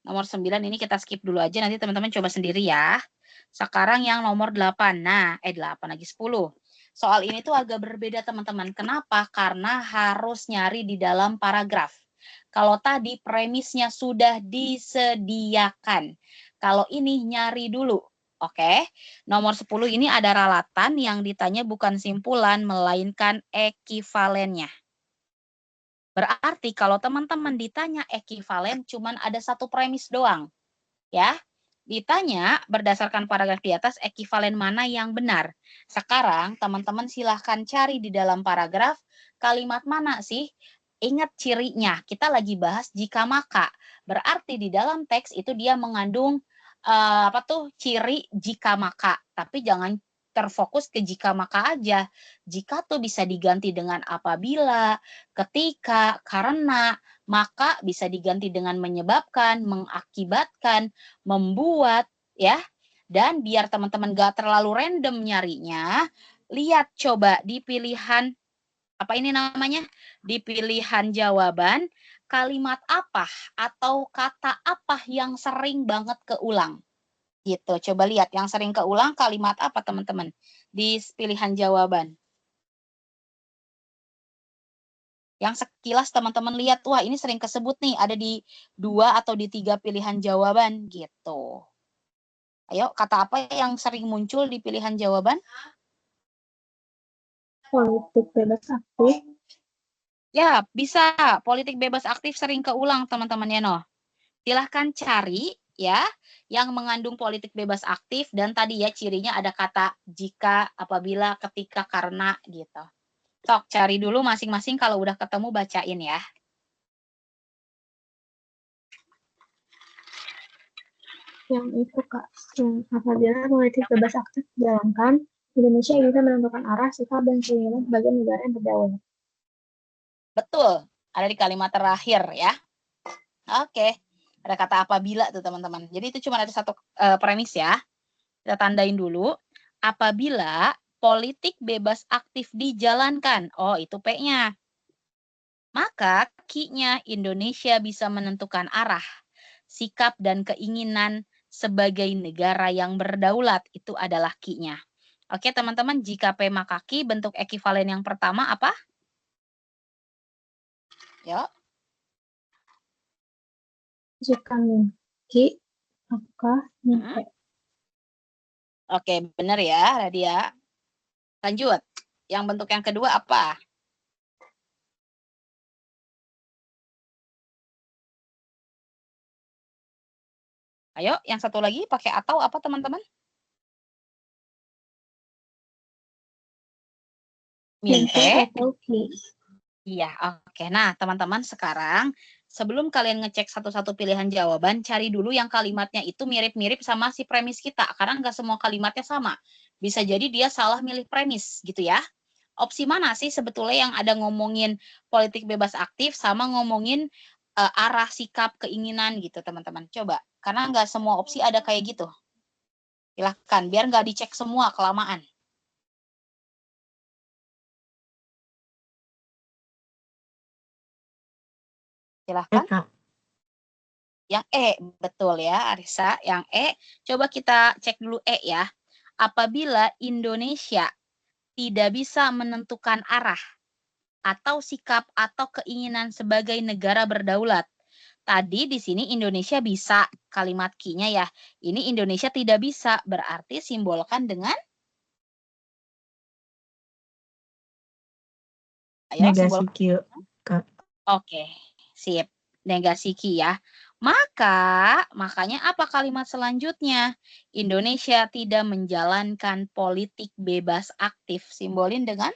Nomor 9 ini kita skip dulu aja. Nanti teman-teman coba sendiri ya. Sekarang yang nomor 8. Nah, 8 lagi 10. Soal ini tuh agak berbeda teman-teman. Kenapa? Karena harus nyari di dalam paragraf. Kalau tadi premisnya sudah disediakan. Kalau ini nyari dulu. Oke. Nomor 10 ini ada ralatan yang ditanya bukan simpulan, melainkan ekivalennya. Berarti kalau teman-teman ditanya ekivalen, cuman ada satu premis doang. Ya, ditanya berdasarkan paragraf di atas ekivalen mana yang benar. Sekarang teman-teman silahkan cari di dalam paragraf kalimat mana sih? Ingat cirinya, kita lagi bahas jika maka. Berarti di dalam teks itu dia mengandung ciri jika maka. Tapi jangan terfokus ke jika maka aja. Jika tuh bisa diganti dengan apabila, ketika, karena, maka bisa diganti dengan menyebabkan, mengakibatkan, membuat, ya. Dan biar teman-teman gak terlalu random nyarinya, lihat coba di pilihan, apa ini namanya? Di pilihan jawaban, kalimat apa atau kata apa yang sering banget keulang. Gitu, coba lihat yang sering keulang kalimat apa teman-teman di pilihan jawaban. Yang sekilas teman-teman lihat, wah ini sering kesebut nih, ada di 2 atau di 3 pilihan jawaban gitu. Ayo, kata apa yang sering muncul di pilihan jawaban? Politik bebas aktif. Ya, bisa. Politik bebas aktif sering keulang teman-teman ya, no. Silahkan cari ya yang mengandung politik bebas aktif dan tadi ya cirinya ada kata jika, apabila, ketika, karena gitu. Sok cari dulu masing-masing, kalau udah ketemu bacain ya. Yang itu, Kak. Yang apabila politik bebas aktif dijalankan, Indonesia bisa menentukan arah, sikap, dan keinginan sebagai negara yang berdaulat. Betul, ada di kalimat terakhir ya. Oke, ada kata apabila tuh teman-teman. Jadi itu cuma ada satu premis ya. Kita tandain dulu. Apabila politik bebas aktif dijalankan. Oh, itu P-nya. Maka Q-nya Indonesia bisa menentukan arah, sikap, dan keinginan sebagai negara yang berdaulat. Itu adalah Q-nya. Oke, teman-teman, jika P maka Q, bentuk ekivalen yang pertama apa? Yuk. Jika min Q, maka min P. Oke, benar ya, Radia. Lanjut. Yang bentuk yang kedua apa? Ayo, yang satu lagi pakai atau apa, teman-teman? Minte Minte. atau ki. Iya, oke. Nah, teman-teman sekarang sebelum kalian ngecek satu-satu pilihan jawaban, cari dulu yang kalimatnya itu mirip-mirip sama si premis kita, karena nggak semua kalimatnya sama. Bisa jadi dia salah milih premis, gitu ya. Opsi mana sih sebetulnya yang ada ngomongin politik bebas aktif sama ngomongin arah, sikap, keinginan gitu, teman-teman. Coba, karena nggak semua opsi ada kayak gitu. Silahkan, biar nggak dicek semua kelamaan. Silahkan. Kak. Yang E, betul ya Arisa. Yang E, coba kita cek dulu E ya. Apabila Indonesia tidak bisa menentukan arah atau sikap atau keinginan sebagai negara berdaulat. Tadi di sini Indonesia bisa, kalimat Q-nya ya. Ini Indonesia tidak bisa, berarti simbolkan dengan ayo Negasi simbol. Q, Kak. Oke, sip. Negasi Q ya. Makanya apa kalimat selanjutnya? Indonesia tidak menjalankan politik bebas aktif. Simbolin dengan?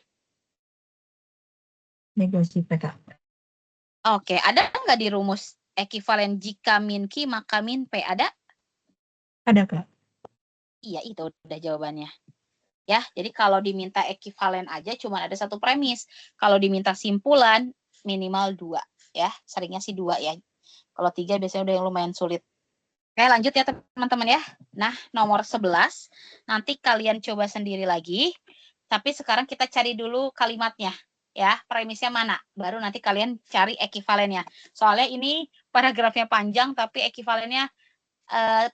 Negasi P, Kak. Oke, ada nggak di rumus ekivalen jika min Q maka min P? Ada? Ada, Kak. Iya, itu udah jawabannya. Ya, jadi kalau diminta ekivalen aja cuma ada satu premis. Kalau diminta simpulan minimal 2 ya. Seringnya sih 2 ya. Kalau 3 biasanya udah yang lumayan sulit. Oke, lanjut ya teman-teman ya. Nah, nomor 11 nanti kalian coba sendiri lagi. Tapi sekarang kita cari dulu kalimatnya ya, premisnya mana. Baru nanti kalian cari ekivalennya. Soalnya ini paragrafnya panjang tapi ekivalennya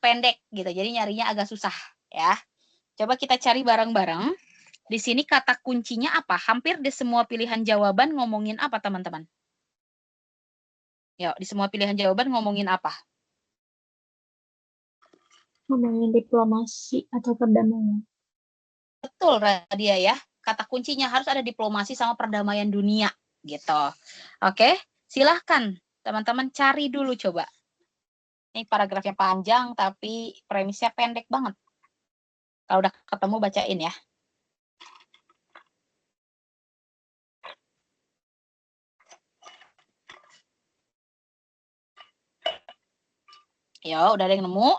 pendek gitu. Jadi nyarinya agak susah ya. Coba kita cari bareng-bareng. Di sini kata kuncinya apa? Hampir di semua pilihan jawaban ngomongin apa, teman-teman? Yuk, di semua pilihan jawaban ngomongin apa? Ngomongin diplomasi atau perdamaian. Betul, Radia ya. Kata kuncinya harus ada diplomasi sama perdamaian dunia, gitu. Oke, silahkan teman-teman cari dulu coba. Ini paragrafnya panjang, tapi premisnya pendek banget. Kalau udah ketemu, bacain ya. Yo, udah ada yang nemu?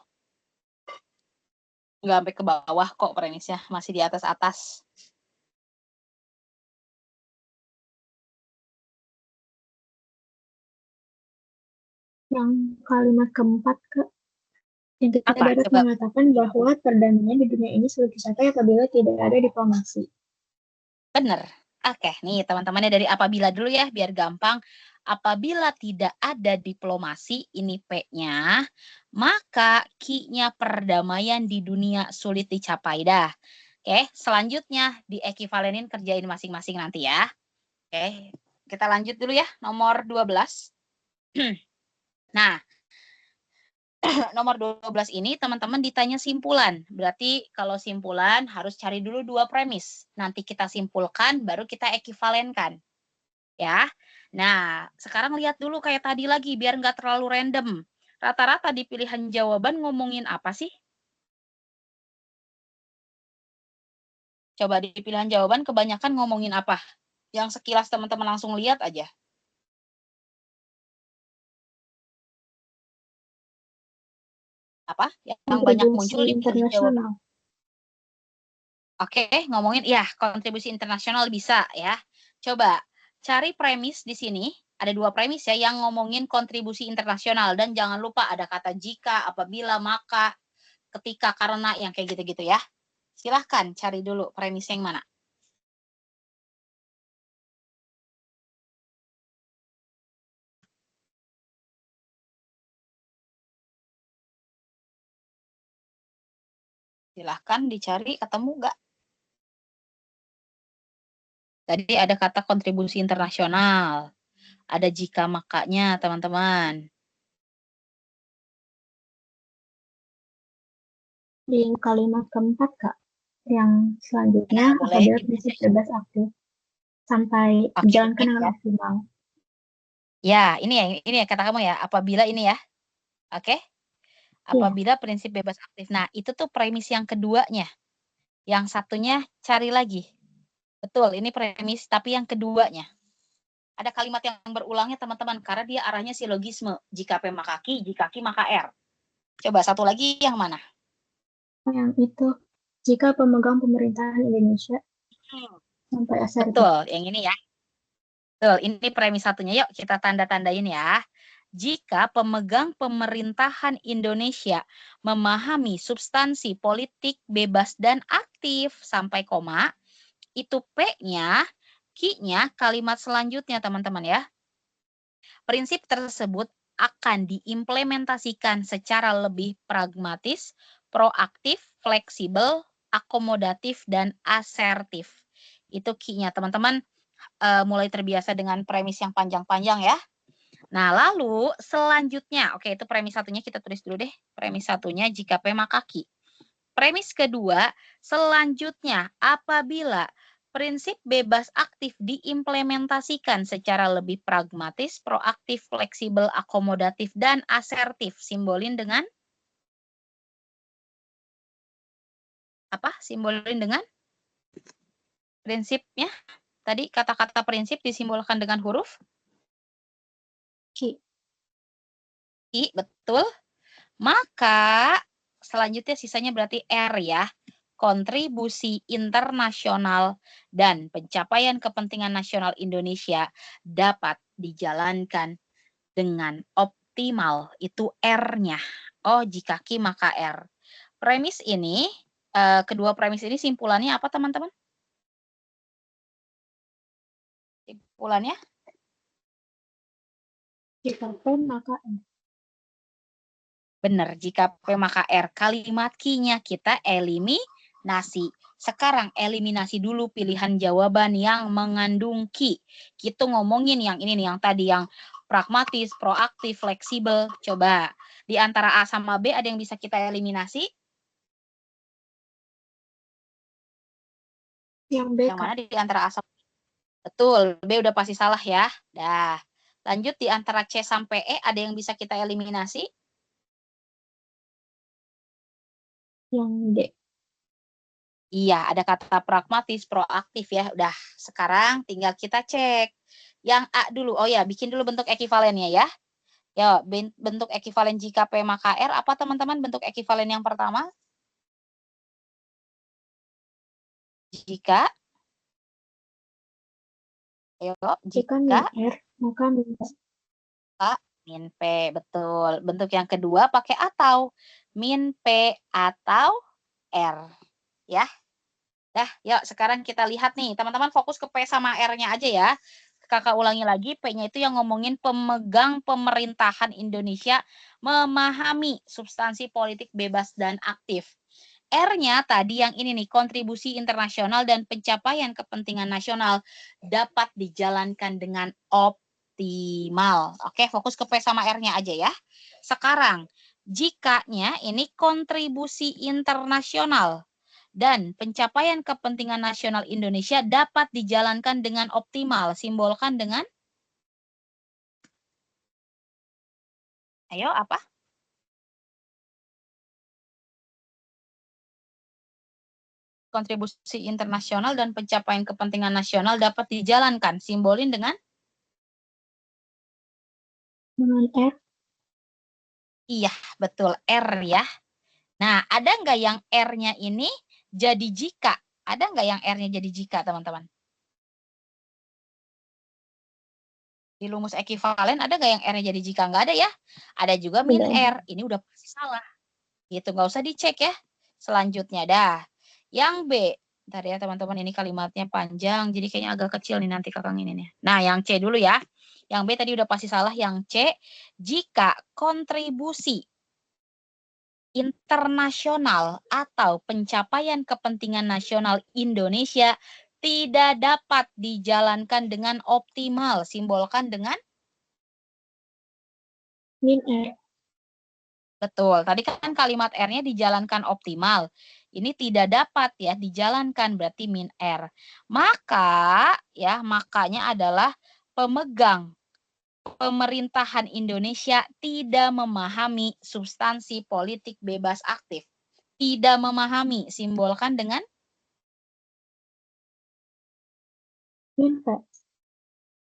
Nggak sampai ke bawah kok premisnya, masih di atas-atas. Yang kalimat keempat, Kak. Yang kita Apa? dapat Coba. mengatakan bahwa perdamaian di dunia ini sulit dicapai apabila tidak ada diplomasi. Bener. Oke, nih teman-temannya dari apabila dulu ya, biar gampang. Apabila tidak ada diplomasi, ini P-nya, maka Q-nya perdamaian di dunia sulit dicapai dah. Oke, selanjutnya diekivalenin kerjain masing-masing nanti ya. Oke, kita lanjut dulu ya, nomor 12. Nah, nomor 12 ini teman-teman ditanya simpulan. Berarti kalau simpulan harus cari dulu 2 premis. Nanti kita simpulkan, baru kita ekivalenkan. Ya. Nah, sekarang lihat dulu kayak tadi lagi, biar nggak terlalu random. Rata-rata di pilihan jawaban ngomongin apa sih? Coba di pilihan jawaban kebanyakan ngomongin apa? Yang sekilas teman-teman langsung lihat aja. Apa? Yang banyak muncul di pilihan jawaban. Oke, ngomongin ya kontribusi internasional bisa ya. Coba cari premis di sini. Ada 2 premis ya yang ngomongin kontribusi internasional, dan jangan lupa ada kata jika, apabila, maka, ketika, karena, yang kayak gitu-gitu ya. Silahkan cari dulu premis yang mana. Silahkan dicari, ketemu nggak? Tadi ada kata kontribusi internasional. Ada jika makanya, teman-teman. Di kalimat keempat, Kak, yang selanjutnya Nah, boleh. apabila prinsip bebas aktif sampai dijalankan dengan Ya. optimal. Ya, ini ya kata kamu ya, apabila ini ya. Oke? Apabila prinsip bebas aktif. Nah, itu tuh premis yang keduanya. Yang satunya cari lagi. Betul, ini premis, tapi yang keduanya. Ada kalimat yang berulangnya teman-teman, karena dia arahnya silogisme. Jika P maka Q, jika Q maka R. Coba satu lagi yang mana? Yang itu, jika pemegang pemerintahan Indonesia sampai asertif. Betul, yang ini ya. Betul, ini premis satunya. Yuk kita tanda-tandain ya. Jika pemegang pemerintahan Indonesia memahami substansi politik bebas dan aktif sampai koma, itu P-nya, Q-nya kalimat selanjutnya teman-teman ya. Prinsip tersebut akan diimplementasikan secara lebih pragmatis, proaktif, fleksibel, akomodatif, dan asertif. Itu Q-nya teman-teman, mulai terbiasa dengan premis yang panjang-panjang ya. Nah, lalu selanjutnya, oke itu premis satunya kita tulis dulu deh. Premis satunya jika P maka Q. Premis kedua, selanjutnya apabila prinsip bebas aktif diimplementasikan secara lebih pragmatis, proaktif, fleksibel, akomodatif, dan asertif. Simbolin dengan apa? Simbolin dengan prinsipnya. Tadi kata-kata prinsip disimbolkan dengan huruf Q. I, betul. Maka selanjutnya sisanya berarti R ya. Kontribusi internasional dan pencapaian kepentingan nasional Indonesia dapat dijalankan dengan optimal. Itu R-nya. Oh, jika Q maka R. Premis ini, kedua premis ini simpulannya apa teman-teman? Simpulannya? Jika P maka R. Benar, jika P maka R. Kalimat Q-nya kita eliminasi. Sekarang eliminasi dulu pilihan jawaban yang mengandung Q. Kita ngomongin yang ini nih, yang tadi yang pragmatis, proaktif, fleksibel. Coba, di antara A sama B ada yang bisa kita eliminasi? Yang B, Yang mana di antara A sama B? Betul, B udah pasti salah ya. Dah. Lanjut di antara C sampai E ada yang bisa kita eliminasi? Yang D. Iya, ada kata pragmatis, proaktif ya. Udah, sekarang tinggal kita cek. Yang A dulu. Oh ya, bikin dulu bentuk ekivalennya ya. Ya, bentuk ekivalen jika P maka R. Apa teman-teman bentuk ekivalen yang pertama? Jika. Ayo, Jika min jika R, maka min P. min P. Betul. Bentuk yang kedua pakai atau. Min P atau R. Ya. Dah, yuk sekarang kita lihat nih. Teman-teman fokus ke P sama R-nya aja ya. Kakak ulangi lagi, P-nya itu yang ngomongin pemegang pemerintahan Indonesia memahami substansi politik bebas dan aktif. R-nya tadi yang ini nih, kontribusi internasional dan pencapaian kepentingan nasional dapat dijalankan dengan optimal. Oke, fokus ke P sama R-nya aja ya. Sekarang, jikanya ini kontribusi internasional dan pencapaian kepentingan nasional Indonesia dapat dijalankan dengan optimal. Simbolkan dengan, ayo apa? Kontribusi internasional dan pencapaian kepentingan nasional dapat dijalankan. Simbolin dengan? Dengan R. Iya, betul. R ya. Nah, ada nggak yang R-nya ini jadi jika? Ada nggak yang R-nya jadi jika, teman-teman? Di rumus ekivalen ada nggak yang R-nya jadi jika? Nggak ada ya. Ada juga min R. Ini udah pasti salah. Gitu, nggak usah dicek ya. Selanjutnya dah. Yang B. Bentar ya teman-teman, ini kalimatnya panjang. Jadi kayaknya agak kecil nih nanti kakak ini nih. Nah, yang C dulu ya. Yang B tadi udah pasti salah. Yang C, jika kontribusi internasional atau pencapaian kepentingan nasional Indonesia tidak dapat dijalankan dengan optimal. Simbolkan dengan? Min R. Betul, tadi kan kalimat R-nya dijalankan optimal. Ini tidak dapat ya dijalankan, berarti min R. Maka ya, makanya adalah pemegang pemerintahan Indonesia tidak memahami substansi politik bebas aktif. Tidak memahami, simbolkan dengan? Min P.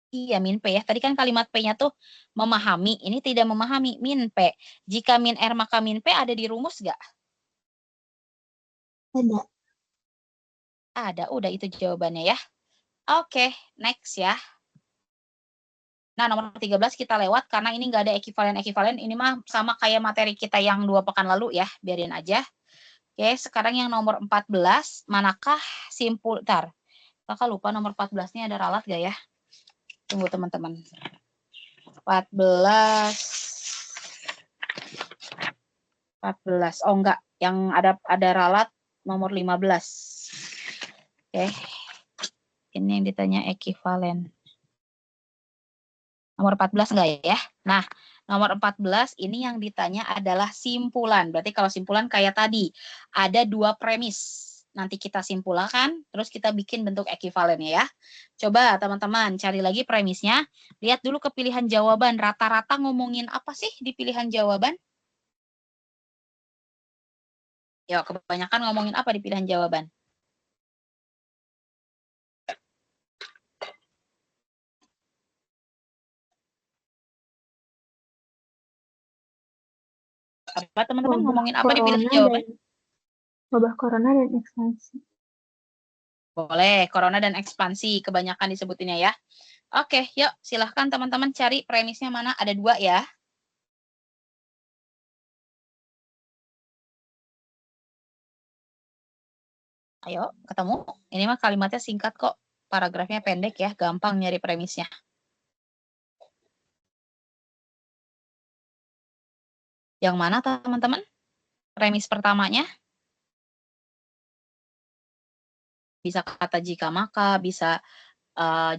Iya, min P ya. Tadi kan kalimat P-nya tuh memahami. Ini tidak memahami, min P. Jika min R maka min P ada di rumus nggak? Ada. Ada, udah itu jawabannya ya. Oke, next ya. Nah, nomor 13 kita lewat karena ini nggak ada ekivalen-ekivalen. Ini mah sama kayak materi kita yang 2 pekan lalu ya, biarin aja. Oke, sekarang yang nomor 14, manakah simpul, kakak lupa nomor 14-nya ada ralat gak ya? Tunggu teman-teman. 14. Oh enggak, yang ada ralat nomor 15. Oke. Ini yang ditanya ekivalen. Nomor 14 enggak ya? Nah, nomor 14 ini yang ditanya adalah simpulan. Berarti kalau simpulan kayak tadi, ada 2 premis. Nanti kita simpulkan, terus kita bikin bentuk ekivalennya ya. Coba teman-teman cari lagi premisnya. Lihat dulu ke pilihan jawaban. Rata-rata ngomongin apa sih di pilihan jawaban? Ya, kebanyakan ngomongin apa di pilihan jawaban? Apa teman-teman ngomongin apa di pilihan jawaban? Wabah corona dan ekspansi. Boleh, corona dan ekspansi kebanyakan disebutinnya ya. Oke, yuk silahkan teman-teman cari premisnya mana. Ada 2 ya. Ayo, ketemu. Ini mah kalimatnya singkat kok. Paragrafnya pendek ya, gampang nyari premisnya. Yang mana teman-teman? Premis pertamanya? Bisa kata jika maka, bisa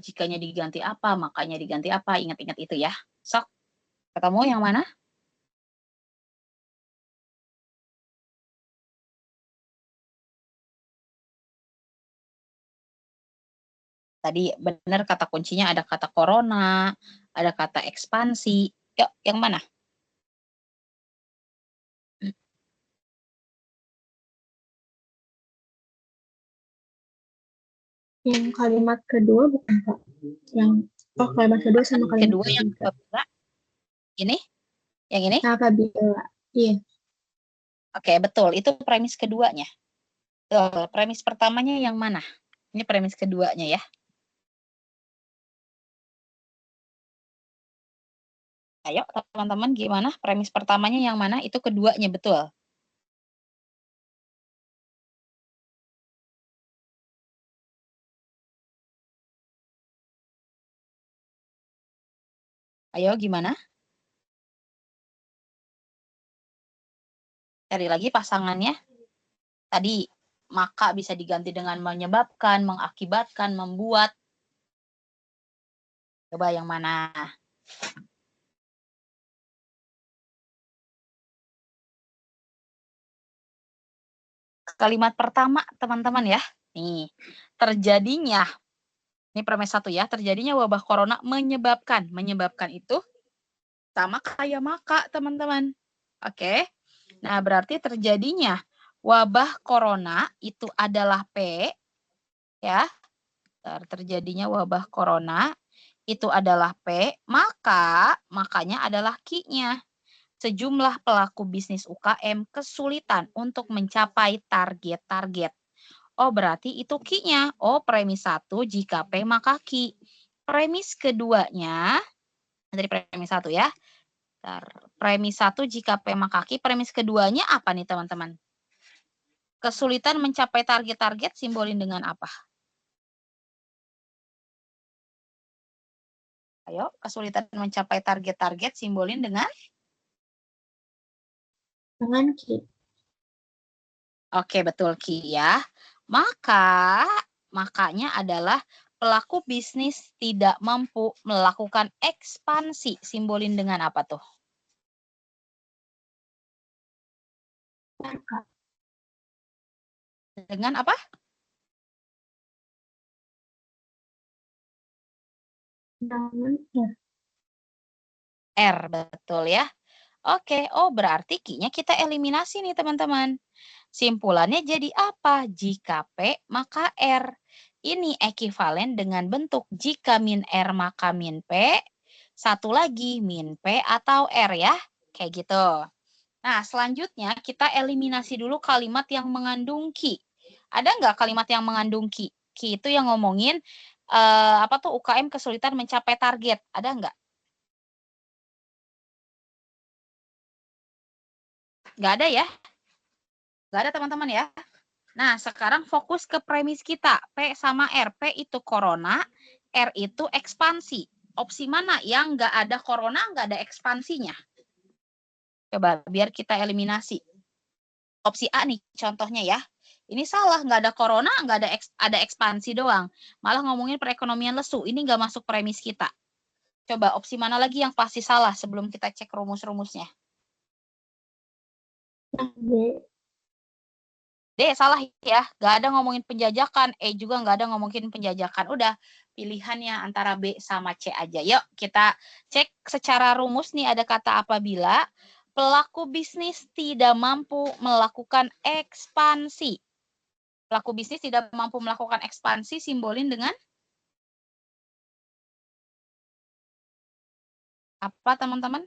jikanya diganti apa, makanya diganti apa. Ingat-ingat itu ya. Sok, ketemu yang mana? Tadi benar kata kuncinya ada kata corona, ada kata ekspansi. Yuk, yang mana? Yang kalimat kedua bukan Kak? Yang kalimat kedua sama kalimat kedua yang apabila. Ini? Yang ini? Apabila. Iya. Oke, betul. Itu premis keduanya. Premis pertamanya yang mana? Ini premis keduanya ya. Ayo teman-teman gimana? Premis pertamanya yang mana? Itu keduanya betul. Ayo gimana? Cari lagi pasangannya. Tadi maka bisa diganti dengan menyebabkan, mengakibatkan, membuat. Coba yang mana? Kalimat pertama teman-teman ya. Nih, terjadinya. Ini premis 1 ya. Terjadinya wabah corona menyebabkan. Menyebabkan itu sama kayak maka teman-teman. Oke. Nah, berarti terjadinya wabah corona itu adalah P, ya. Terjadinya wabah corona itu adalah P, makanya adalah Q-nya. Sejumlah pelaku bisnis UKM kesulitan untuk mencapai target-target. Oh, berarti itu Q-nya. Oh, premis 1 jika P maka Q. Premis keduanya, dari premis 1 ya. Premis 1 jika P maka Q, premis keduanya apa nih teman-teman? Kesulitan mencapai target-target simbolin dengan apa? Ayo, kesulitan mencapai target-target simbolin dengan? Dengan Q. Oke, betul Ki ya. Makanya adalah pelaku bisnis tidak mampu melakukan ekspansi. Simbolin dengan apa tuh? Dengan apa? Dengan R, betul ya. Oke, oh berarti Q-nya kita eliminasi nih teman-teman. Simpulannya jadi apa? Jika P, maka R. Ini ekivalen dengan bentuk jika min R maka min P. Satu lagi min P atau R ya. Kayak gitu. Nah, selanjutnya kita eliminasi dulu kalimat yang mengandung ki. Ada nggak kalimat yang mengandung ki? Ki itu yang ngomongin apa tuh UKM kesulitan mencapai target. Ada nggak? Nggak ada ya? Nggak ada teman-teman ya? Nah, sekarang fokus ke premis kita. P sama R. P itu corona, R itu ekspansi. Opsi mana yang nggak ada corona, nggak ada ekspansinya? Coba biar kita eliminasi. Opsi A nih contohnya ya. Ini salah, nggak ada corona, nggak ada ekspansi doang. Malah ngomongin perekonomian lesu. Ini nggak masuk premis kita. Coba opsi mana lagi yang pasti salah sebelum kita cek rumus-rumusnya? D salah ya, nggak ada ngomongin penjajakan. E juga nggak ada ngomongin penjajakan. Udah, pilihannya antara B sama C aja. Yuk kita cek secara rumus nih ada kata apabila pelaku bisnis tidak mampu melakukan ekspansi. Pelaku bisnis tidak mampu melakukan ekspansi simbolin dengan apa teman-teman?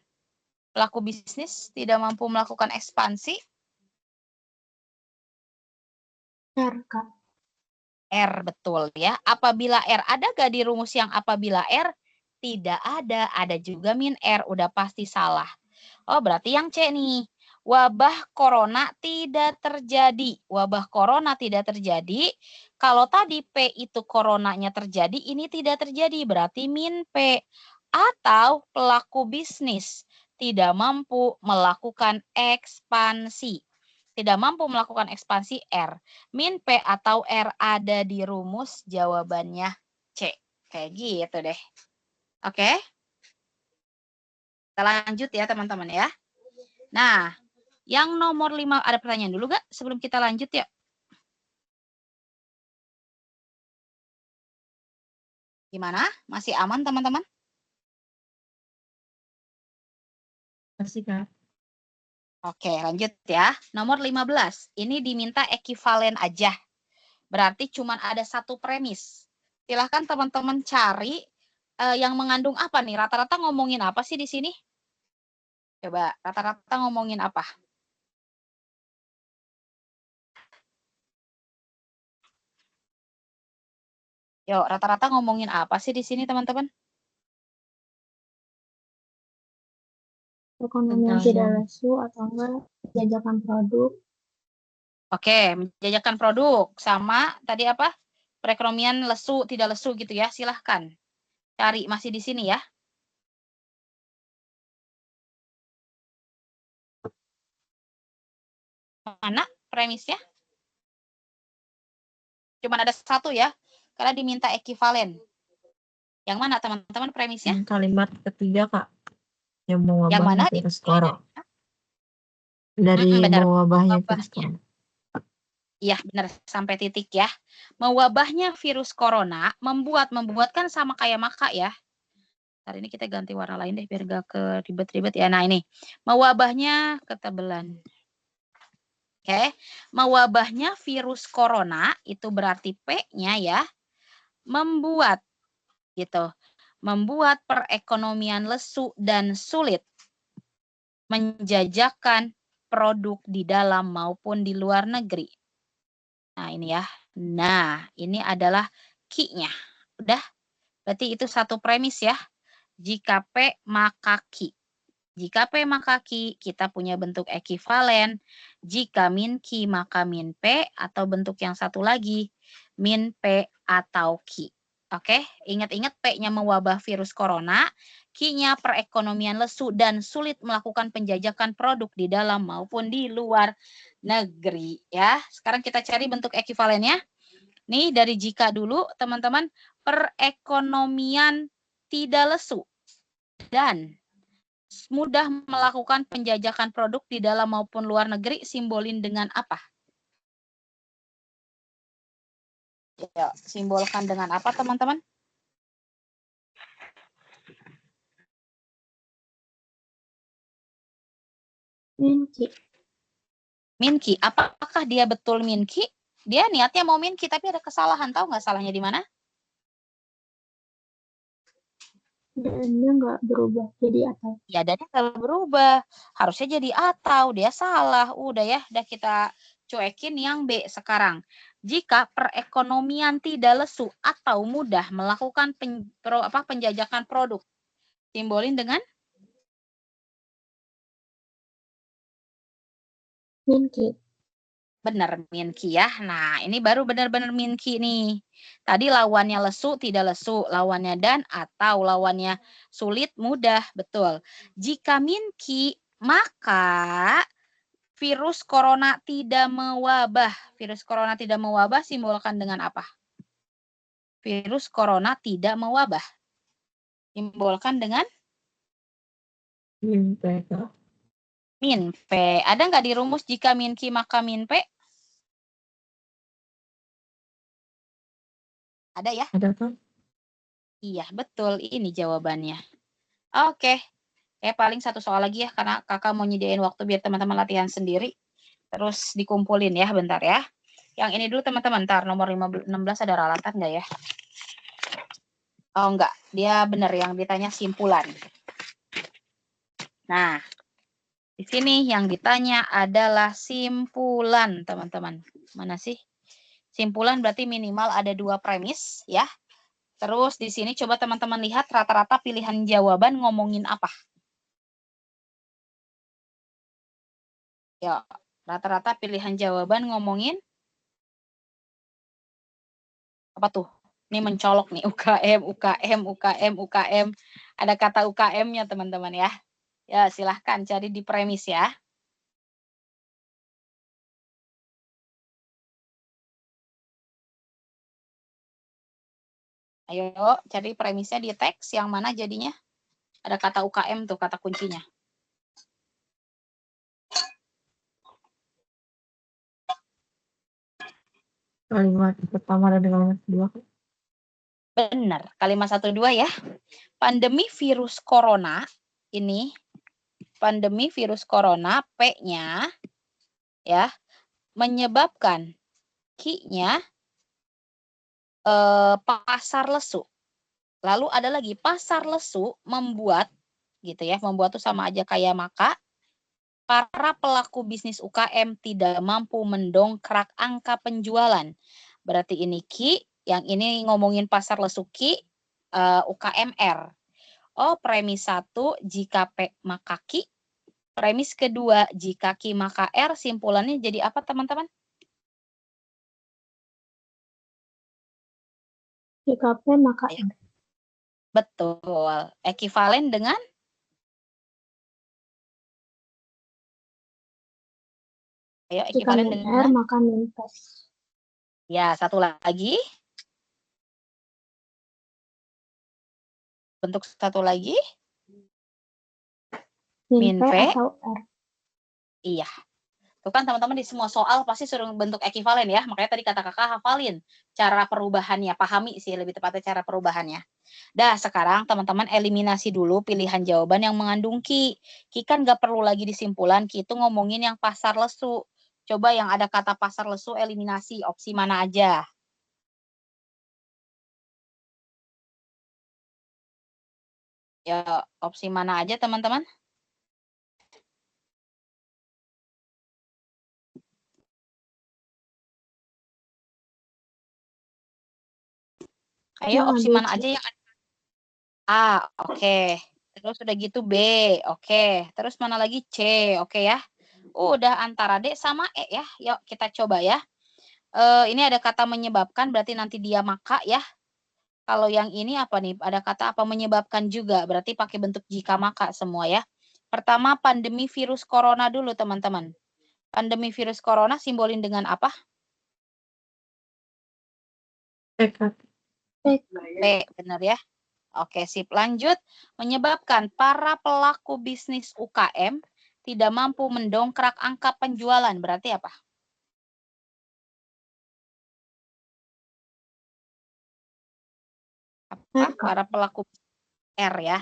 Pelaku bisnis tidak mampu melakukan ekspansi. R, Kak. R betul ya. Apabila R ada gak di rumus yang apabila R? Tidak ada. Ada juga min R. Udah pasti salah. Oh berarti yang C nih. Wabah corona tidak terjadi. Wabah corona tidak terjadi. Kalau tadi P itu coronanya terjadi, ini tidak terjadi. Berarti min P. Atau pelaku bisnis tidak mampu melakukan ekspansi. Tidak mampu melakukan ekspansi R. Min P atau R ada di rumus jawabannya C. Kayak gitu deh. Oke. Kita lanjut ya teman-teman ya. Nah, yang nomor 5, ada pertanyaan dulu gak sebelum kita lanjut ya? Gimana? Masih aman teman-teman? Masih, Kak. Oke, lanjut ya. Nomor 15. Ini diminta ekivalen aja. Berarti cuma ada satu premis. Silahkan teman-teman cari yang mengandung apa nih? Rata-rata ngomongin apa sih di sini? Coba, rata-rata ngomongin apa? Yuk, rata-rata ngomongin apa sih di sini teman-teman? Perekonomian tidak lesu atau enggak jajakan produk. Oke, menjajakan produk. Sama tadi apa? Perekonomian lesu, tidak lesu gitu ya. Silahkan. Cari, masih di sini ya. Mana premisnya? Cuma ada satu ya. Karena diminta ekivalen. Yang mana teman-teman premisnya? Kalimat ketiga, Kak. Yang Yang mana? mewabahnya virus corona. Dari benar. mewabahnya virus corona. Iya, benar. Sampai titik ya. Mewabahnya virus corona, membuat kan sama kayak maka ya. Hari ini kita ganti warna lain deh, biar gak ke ribet-ribet ya. Nah ini, mewabahnya ketebalan. Oke, mewabahnya virus corona, itu berarti P-nya ya, membuat gitu. Membuat perekonomian lesu dan sulit menjajakan produk di dalam maupun di luar negeri. Nah, ini ya. Nah, ini adalah ki-nya. Udah, berarti itu satu premis ya. Jika P maka ki. Jika P maka ki, kita punya bentuk ekivalen. Jika min ki maka min P, atau bentuk yang satu lagi, min P atau ki. Oke, ingat-ingat P-nya mewabah virus corona, Q-nya perekonomian lesu dan sulit melakukan penjajakan produk di dalam maupun di luar negeri. Ya, sekarang kita cari bentuk ekivalennya. Nih dari jika dulu, teman-teman, perekonomian tidak lesu dan mudah melakukan penjajakan produk di dalam maupun luar negeri, simbolin dengan apa? Ya, simbolkan dengan apa, teman-teman? Minki. Minki, apakah dia betul Minki? Dia niatnya mau Minki tapi ada kesalahan, tahu nggak salahnya di mana? Dan-nya nggak berubah jadi atau. Ya, dan-nya nggak berubah. Harusnya jadi atau, dia salah. Udah ya, udah kita cuekin yang B sekarang. Jika perekonomian tidak lesu atau mudah melakukan penjajakan produk, simbolin dengan Minki. benar Minki ya. Nah, ini baru benar-benar Minki nih. Tadi lawannya lesu, tidak lesu. Lawannya dan atau lawannya sulit, mudah. Betul. Jika Minki, maka virus corona tidak mewabah. Virus corona tidak mewabah simbolkan dengan apa? Virus corona tidak mewabah. Simbolkan dengan Min P, Kak. min P. Ada nggak di rumus jika Minki maka min P? Ada ya? Ada, Kak? Iya, betul. Ini jawabannya. Oke. Paling satu soal lagi ya, karena kakak mau nyediain waktu biar teman-teman latihan sendiri. Terus dikumpulin ya, bentar ya. Yang ini dulu teman-teman, ntar nomor 16 ada ralatan nggak ya? Oh enggak, dia benar yang ditanya simpulan. Nah, di sini yang ditanya adalah simpulan, teman-teman. Mana sih? Simpulan berarti minimal ada 2 premis ya. Terus di sini coba teman-teman lihat rata-rata pilihan jawaban ngomongin apa. Ya, rata-rata pilihan jawaban ngomongin apa tuh? Ini mencolok nih, UKM, UKM, UKM, UKM. Ada kata UKM-nya teman-teman ya. Ya, silahkan cari di premis ya. Ayo cari premisnya di teks yang mana jadinya. Ada kata UKM tuh, kata kuncinya. Kalimat pertama dan kalimat kedua, Kak. Benar, kalimat 1, 2 ya. Pandemi virus corona ini, pandemi virus corona, P-nya ya, menyebabkan Q-nya pasar lesu. Lalu ada lagi pasar lesu membuat gitu ya, membuat tuh sama aja kayak maka para pelaku bisnis UKM tidak mampu mendongkrak angka penjualan. Berarti ini Q, yang ini ngomongin pasar lesu Q, UKMR. Oh, premis 1 jika P maka Q. Premis kedua jika Q maka R, simpulannya jadi apa teman-teman? Jika P maka R. Betul. Ekivalen dengan ayo Jika ekivalen min R dengan maka min P. ya, satu lagi. Bentuk satu lagi. Min P Min P. atau R. Iya. Tuh kan teman-teman di semua soal pasti suruh bentuk ekivalen ya. Makanya tadi kata kakak hafalin cara perubahannya. Pahami sih lebih tepatnya cara perubahannya. Dah sekarang teman-teman eliminasi dulu pilihan jawaban yang mengandung Ki. Ki kan nggak perlu lagi disimpulan. Ki itu ngomongin yang pasar lesu. Coba yang ada kata pasar lesu eliminasi. Opsi mana aja? Ya opsi mana aja teman-teman? Ayo opsi mana aja yang ada? A, oke. Terus udah gitu B, oke. Terus mana lagi C, oke ya. Udah antara D sama E ya. Yuk kita coba ya. Ini ada kata menyebabkan, berarti nanti dia maka ya. Kalau yang ini apa nih? Ada kata apa menyebabkan juga, berarti pakai bentuk jika maka semua ya. Pertama pandemi virus corona dulu teman-teman. Pandemi virus corona simbolin dengan apa? P, benar ya. Oke, sip. Lanjut. Menyebabkan para pelaku bisnis UKM tidak mampu mendongkrak angka penjualan. Berarti apa? Apa? Para pelaku R ya.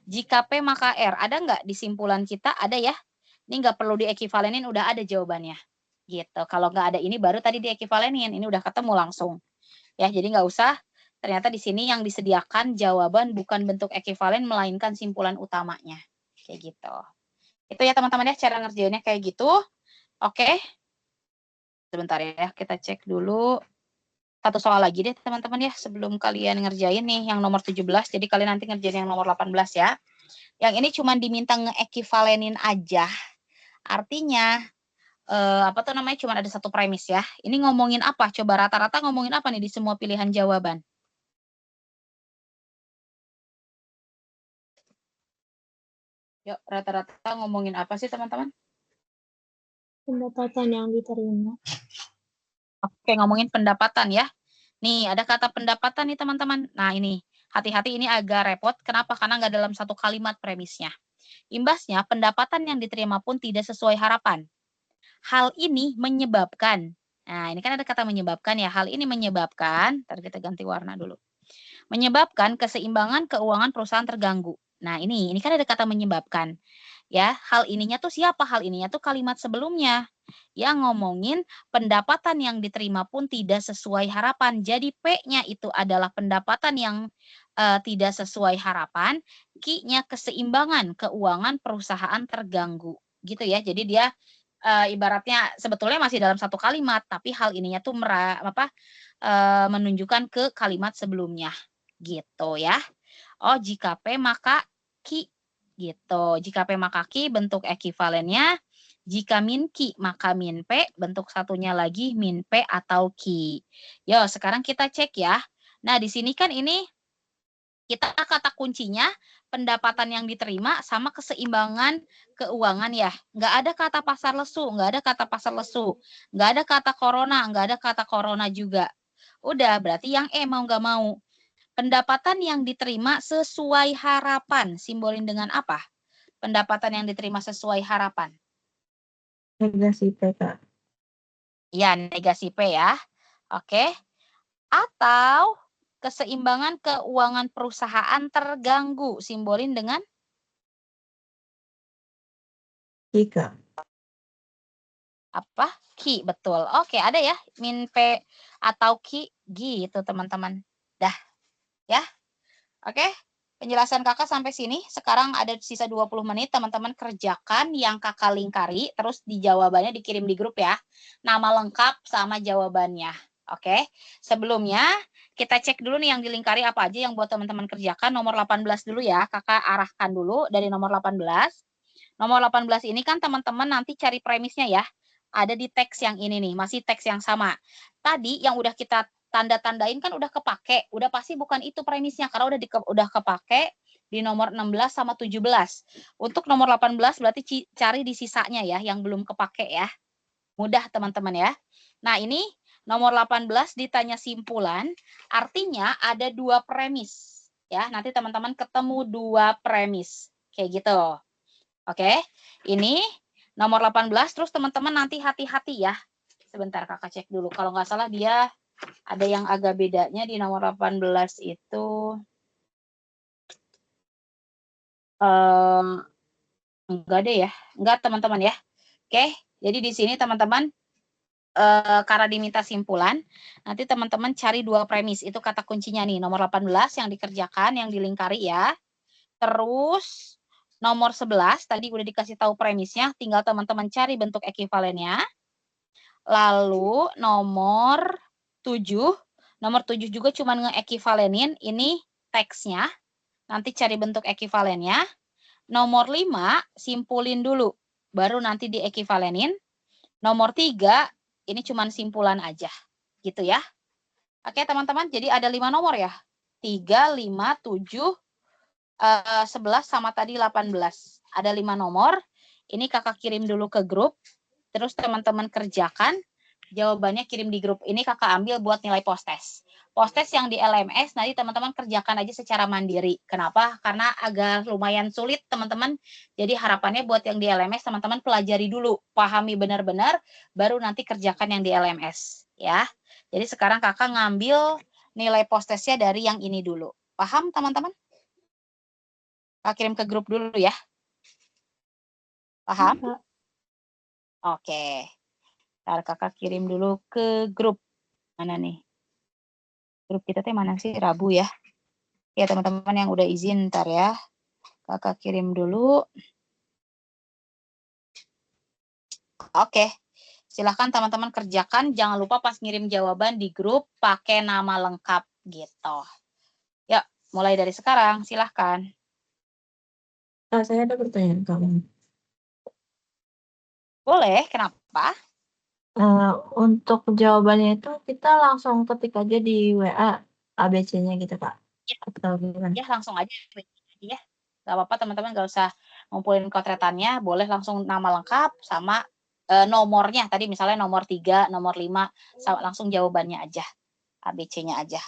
Jika P maka R. Ada nggak di simpulan kita? Ada ya. Ini nggak perlu diekivalenin, udah ada jawabannya. Gitu. Kalau nggak ada ini baru tadi diekivalenin. Ini udah ketemu langsung. Ya, jadi nggak usah. Ternyata di sini yang disediakan jawaban bukan bentuk ekivalen melainkan simpulan utamanya. Kayak gitu. Itu ya teman-teman ya cara ngerjainnya kayak gitu. Oke. Sebentar ya, kita cek dulu. Satu soal lagi deh teman-teman ya sebelum kalian ngerjain nih yang nomor 17. Jadi kalian nanti ngerjain yang nomor 18 ya. Yang ini cuma diminta ngeekivalenin aja. Artinya apa tuh namanya cuma ada satu premis ya. Ini ngomongin apa? Coba rata-rata ngomongin apa nih di semua pilihan jawaban? Yuk, rata-rata ngomongin apa sih teman-teman? Pendapatan yang diterima. Oke, ngomongin pendapatan ya. Nih, ada kata pendapatan nih teman-teman. Nah, ini. Hati-hati ini agak repot. Kenapa? Karena nggak dalam satu kalimat premisnya. Imbasnya, pendapatan yang diterima pun tidak sesuai harapan. Hal ini menyebabkan. Nah, ini kan ada kata menyebabkan ya. Hal ini menyebabkan, ntar kita ganti warna dulu. Menyebabkan keseimbangan keuangan perusahaan terganggu. Nah, ini kan ada kata menyebabkan. Ya, hal ininya tuh siapa? Hal ininya tuh kalimat sebelumnya yang ngomongin pendapatan yang diterima pun tidak sesuai harapan. Jadi P-nya itu adalah pendapatan yang tidak sesuai harapan, Q-nya keseimbangan keuangan perusahaan terganggu. Gitu ya. Jadi dia ibaratnya sebetulnya masih dalam satu kalimat, tapi hal ininya tuh menunjukkan ke kalimat sebelumnya. Gitu ya. Oh, jika P maka Q gitu. Jika P maka Q bentuk ekivalennya, jika min Q maka min P, bentuk satunya lagi min P atau Q. Yo, sekarang kita cek ya. Nah, di sini kan ini kita kata kuncinya pendapatan yang diterima sama keseimbangan keuangan ya. Nggak ada kata pasar lesu, nggak ada kata pasar lesu. Nggak ada kata corona, nggak ada kata corona juga. Udah, berarti yang E mau nggak mau. Pendapatan yang diterima sesuai harapan, simbolin dengan apa? Pendapatan yang diterima sesuai harapan. Negasi P, Kak. Ya, negasi P ya. Oke. Atau keseimbangan keuangan perusahaan terganggu, simbolin dengan I, Kak. apa? Ki, betul. Oke, ada ya, min P atau Ki, gitu teman-teman. Dah, ya. Oke, penjelasan kakak sampai sini. Sekarang ada sisa 20 menit, teman-teman kerjakan yang kakak lingkari, terus di jawabannya dikirim di grup ya. Nama lengkap sama jawabannya. Oke, sebelumnya kita cek dulu nih yang dilingkari apa aja yang buat teman-teman kerjakan. Nomor 18 dulu ya, kakak arahkan dulu dari nomor 18. Nomor 18 ini kan teman-teman nanti cari premisnya ya. Ada di teks yang ini nih, masih teks yang sama. Tadi yang udah kita tanda-tandain kan udah kepake, udah pasti bukan itu premisnya karena udah kepake di nomor 16 sama 17. Untuk nomor 18 berarti cari di sisanya ya yang belum kepake ya. Mudah teman-teman ya. Nah, ini nomor 18 ditanya simpulan, artinya ada dua premis ya. Nanti teman-teman ketemu dua premis. Kayak gitu. Oke. Ini nomor 18 terus teman-teman nanti hati-hati ya. Sebentar kakak cek dulu. Kalau nggak salah dia ada yang agak bedanya di nomor 18 itu. Enggak deh ya. Enggak teman-teman ya. Oke. Jadi di sini teman-teman karena diminta simpulan, nanti teman-teman cari dua premis. Itu kata kuncinya nih. Nomor 18 yang dikerjakan, yang dilingkari ya. Terus nomor 11 tadi udah dikasih tahu premisnya. Tinggal teman-teman cari bentuk ekivalennya. Lalu nomor 7 juga cuma ngeekivalenin ini teksnya. Nanti cari bentuk ekivalennya. Nomor 5 simpulin dulu. Baru nanti diekivalenin. Nomor 3 ini cuma simpulan aja. Gitu ya. Oke teman-teman, jadi ada 5 nomor ya. 3, 5, 7, 11 sama tadi 18. Ada 5 nomor. Ini kakak kirim dulu ke grup. Terus teman-teman kerjakan, jawabannya kirim di grup. Ini kakak ambil buat nilai post-test. Post-test yang di LMS, nanti teman-teman kerjakan aja secara mandiri. Kenapa? Karena agak lumayan sulit, teman-teman. Jadi harapannya buat yang di LMS, teman-teman pelajari dulu. Pahami benar-benar, baru nanti kerjakan yang di LMS. Ya. Jadi sekarang kakak ngambil nilai post-testnya dari yang ini dulu. Paham, teman-teman? Kakak kirim ke grup dulu ya. Paham? Oke. Ntar kakak kirim dulu ke grup. Mana nih? Grup kita teh mana sih? Rabu ya. Ya teman-teman yang udah izin ntar ya. Kakak kirim dulu. Oke. Silahkan teman-teman kerjakan. Jangan lupa pas ngirim jawaban di grup pakai nama lengkap gitu. Yuk, mulai dari sekarang. Silahkan. Saya ada pertanyaan kamu. Boleh, kenapa? Untuk jawabannya itu kita langsung ketik aja di WA ABC-nya gitu Kak. Ya, Atau gimana? ya langsung aja ya. Gak apa-apa teman-teman, gak usah ngumpulin kotretannya. Boleh langsung nama lengkap sama nomornya. Tadi misalnya nomor 3, nomor 5. Sama, langsung jawabannya aja. ABC-nya aja.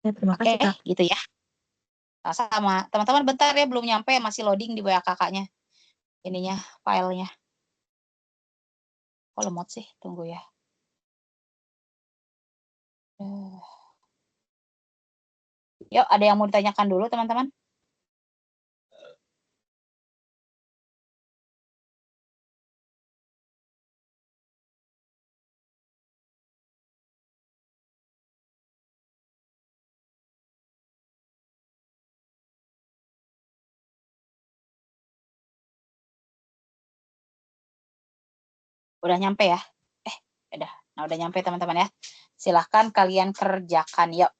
Ya, terima kasih Oke, Kak. gitu ya. Nah, sama. Teman-teman bentar ya, belum nyampe. Masih loading di WA kakaknya. Ininya, filenya. Kok lemot sih? Tunggu ya. Yuk, ada yang mau ditanyakan dulu teman-teman? Udah nyampe ya? Udah. Nah, udah nyampe teman-teman ya. Silahkan kalian kerjakan. Yuk.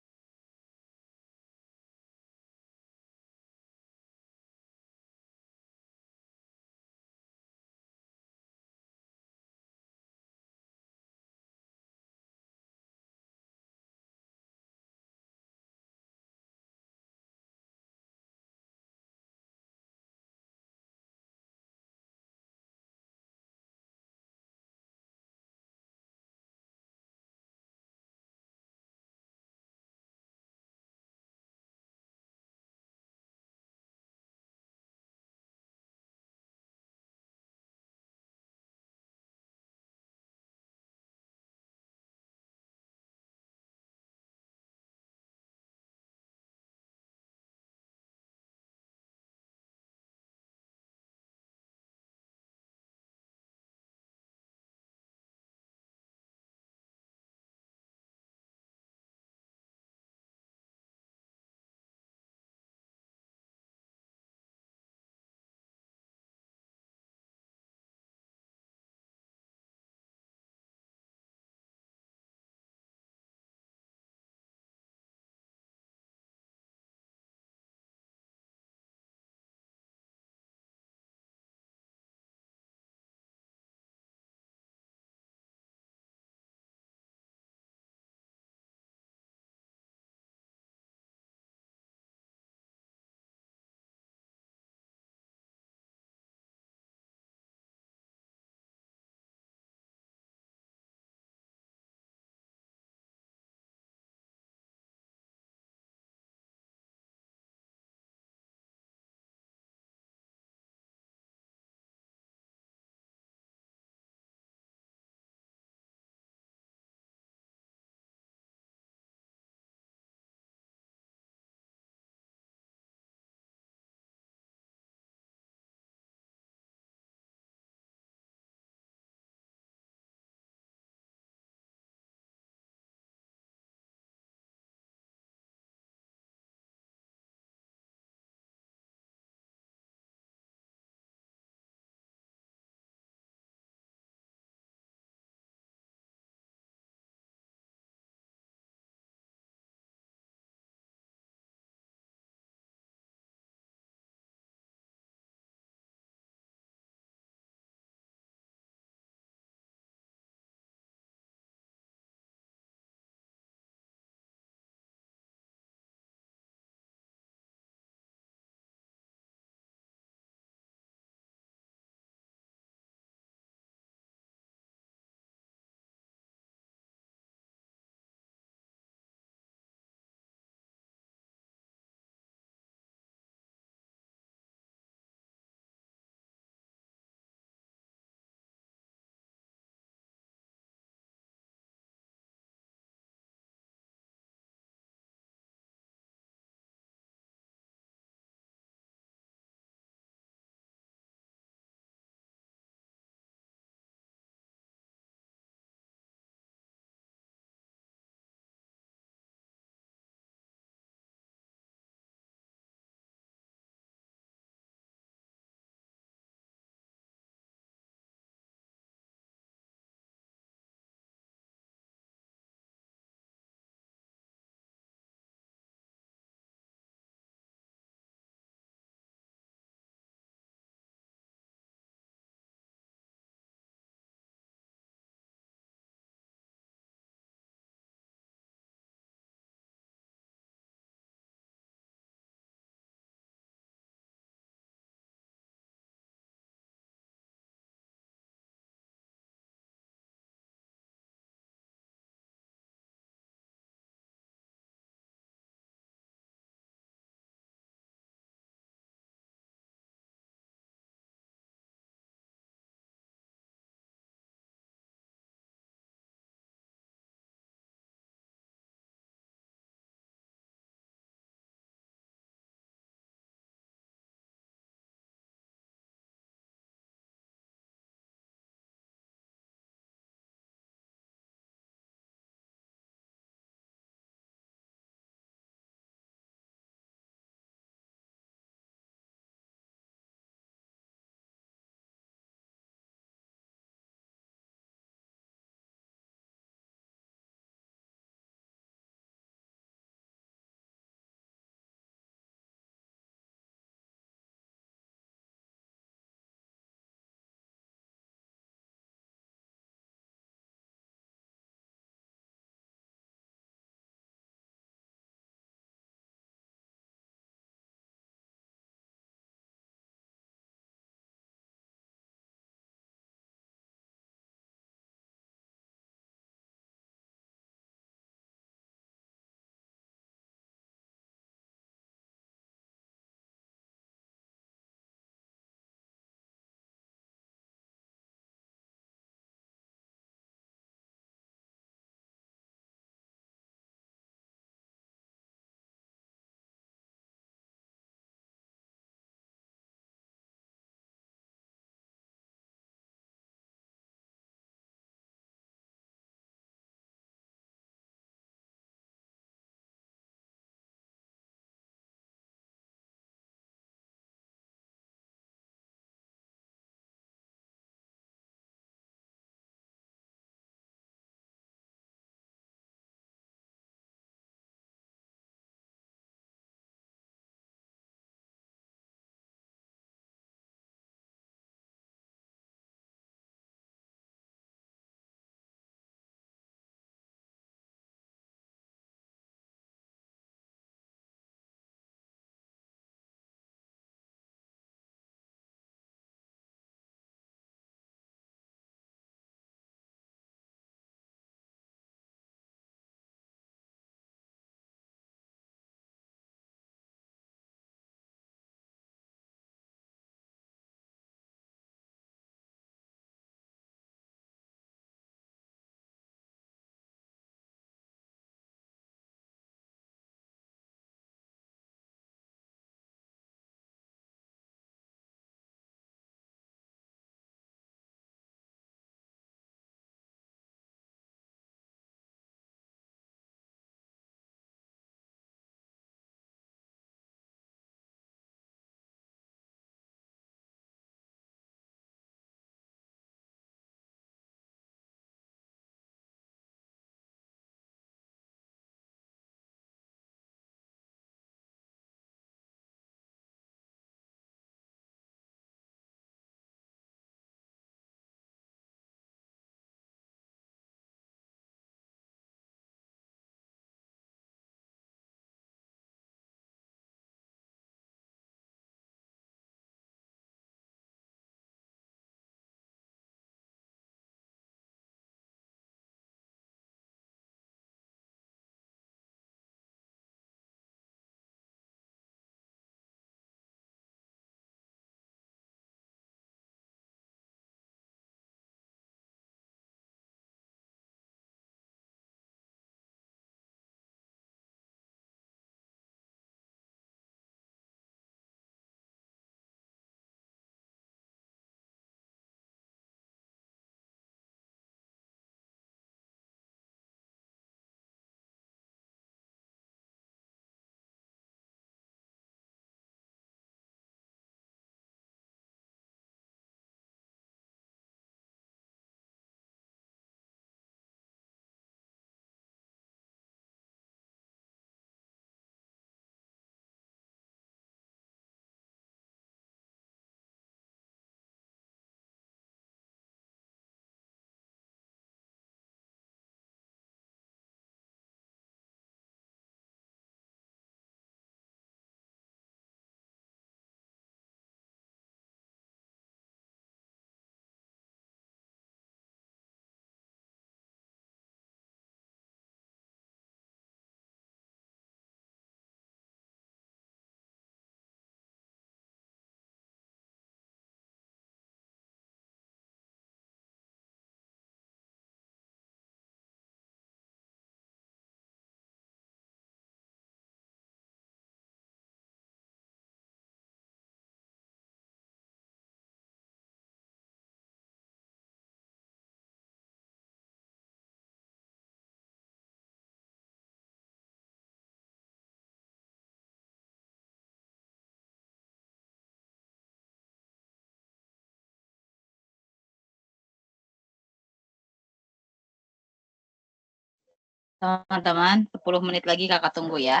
Teman-teman, 10 menit lagi kakak tunggu ya.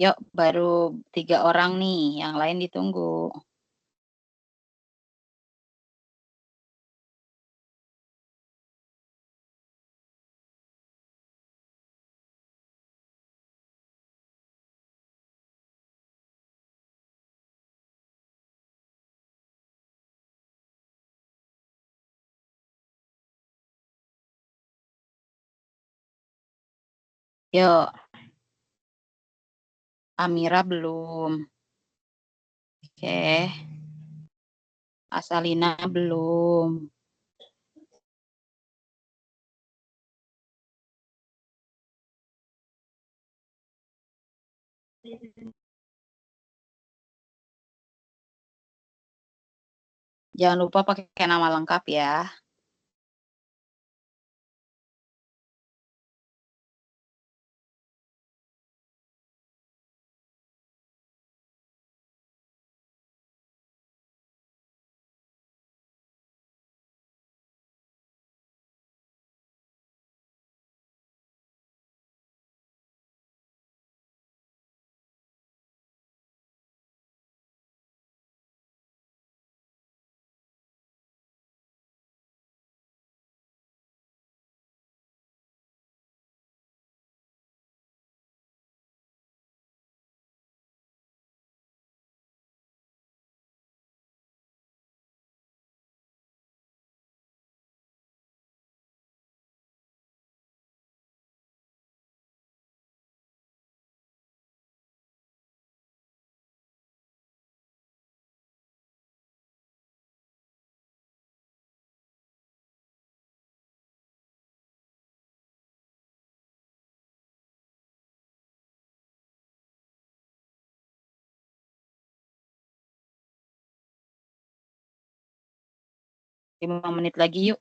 Yuk, baru 3 orang nih, yang lain ditunggu. Yuk, Amira belum. Oke. Asalina belum. Jangan lupa pakai nama lengkap ya. Lima menit lagi yuk.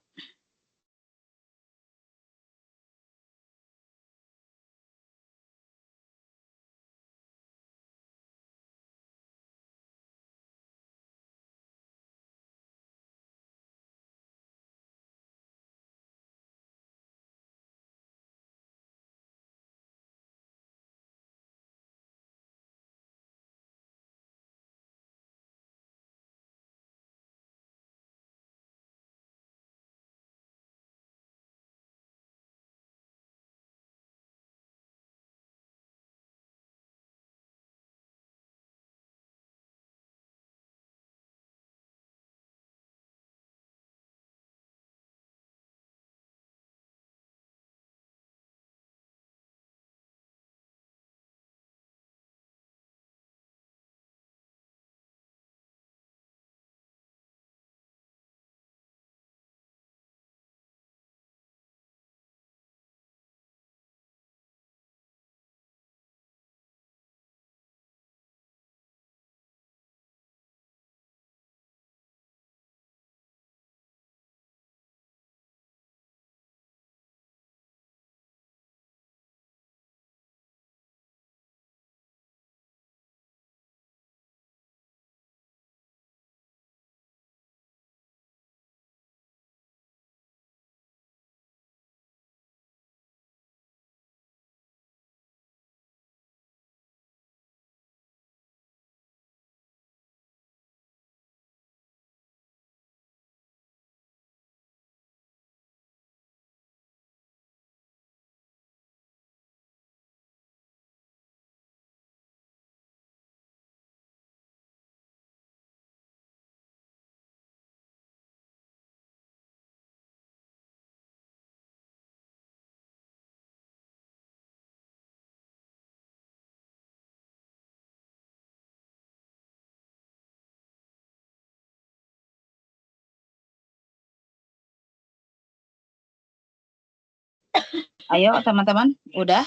Ayo teman-teman, udah?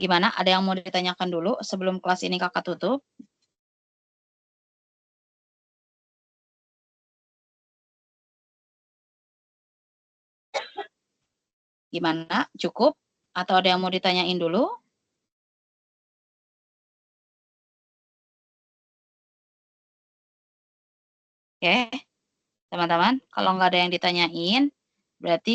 Gimana? Ada yang mau ditanyakan dulu sebelum kelas ini kakak tutup? Gimana? Cukup? Atau ada yang mau ditanyain dulu? Oke, teman-teman, kalau nggak ada yang ditanyain, berarti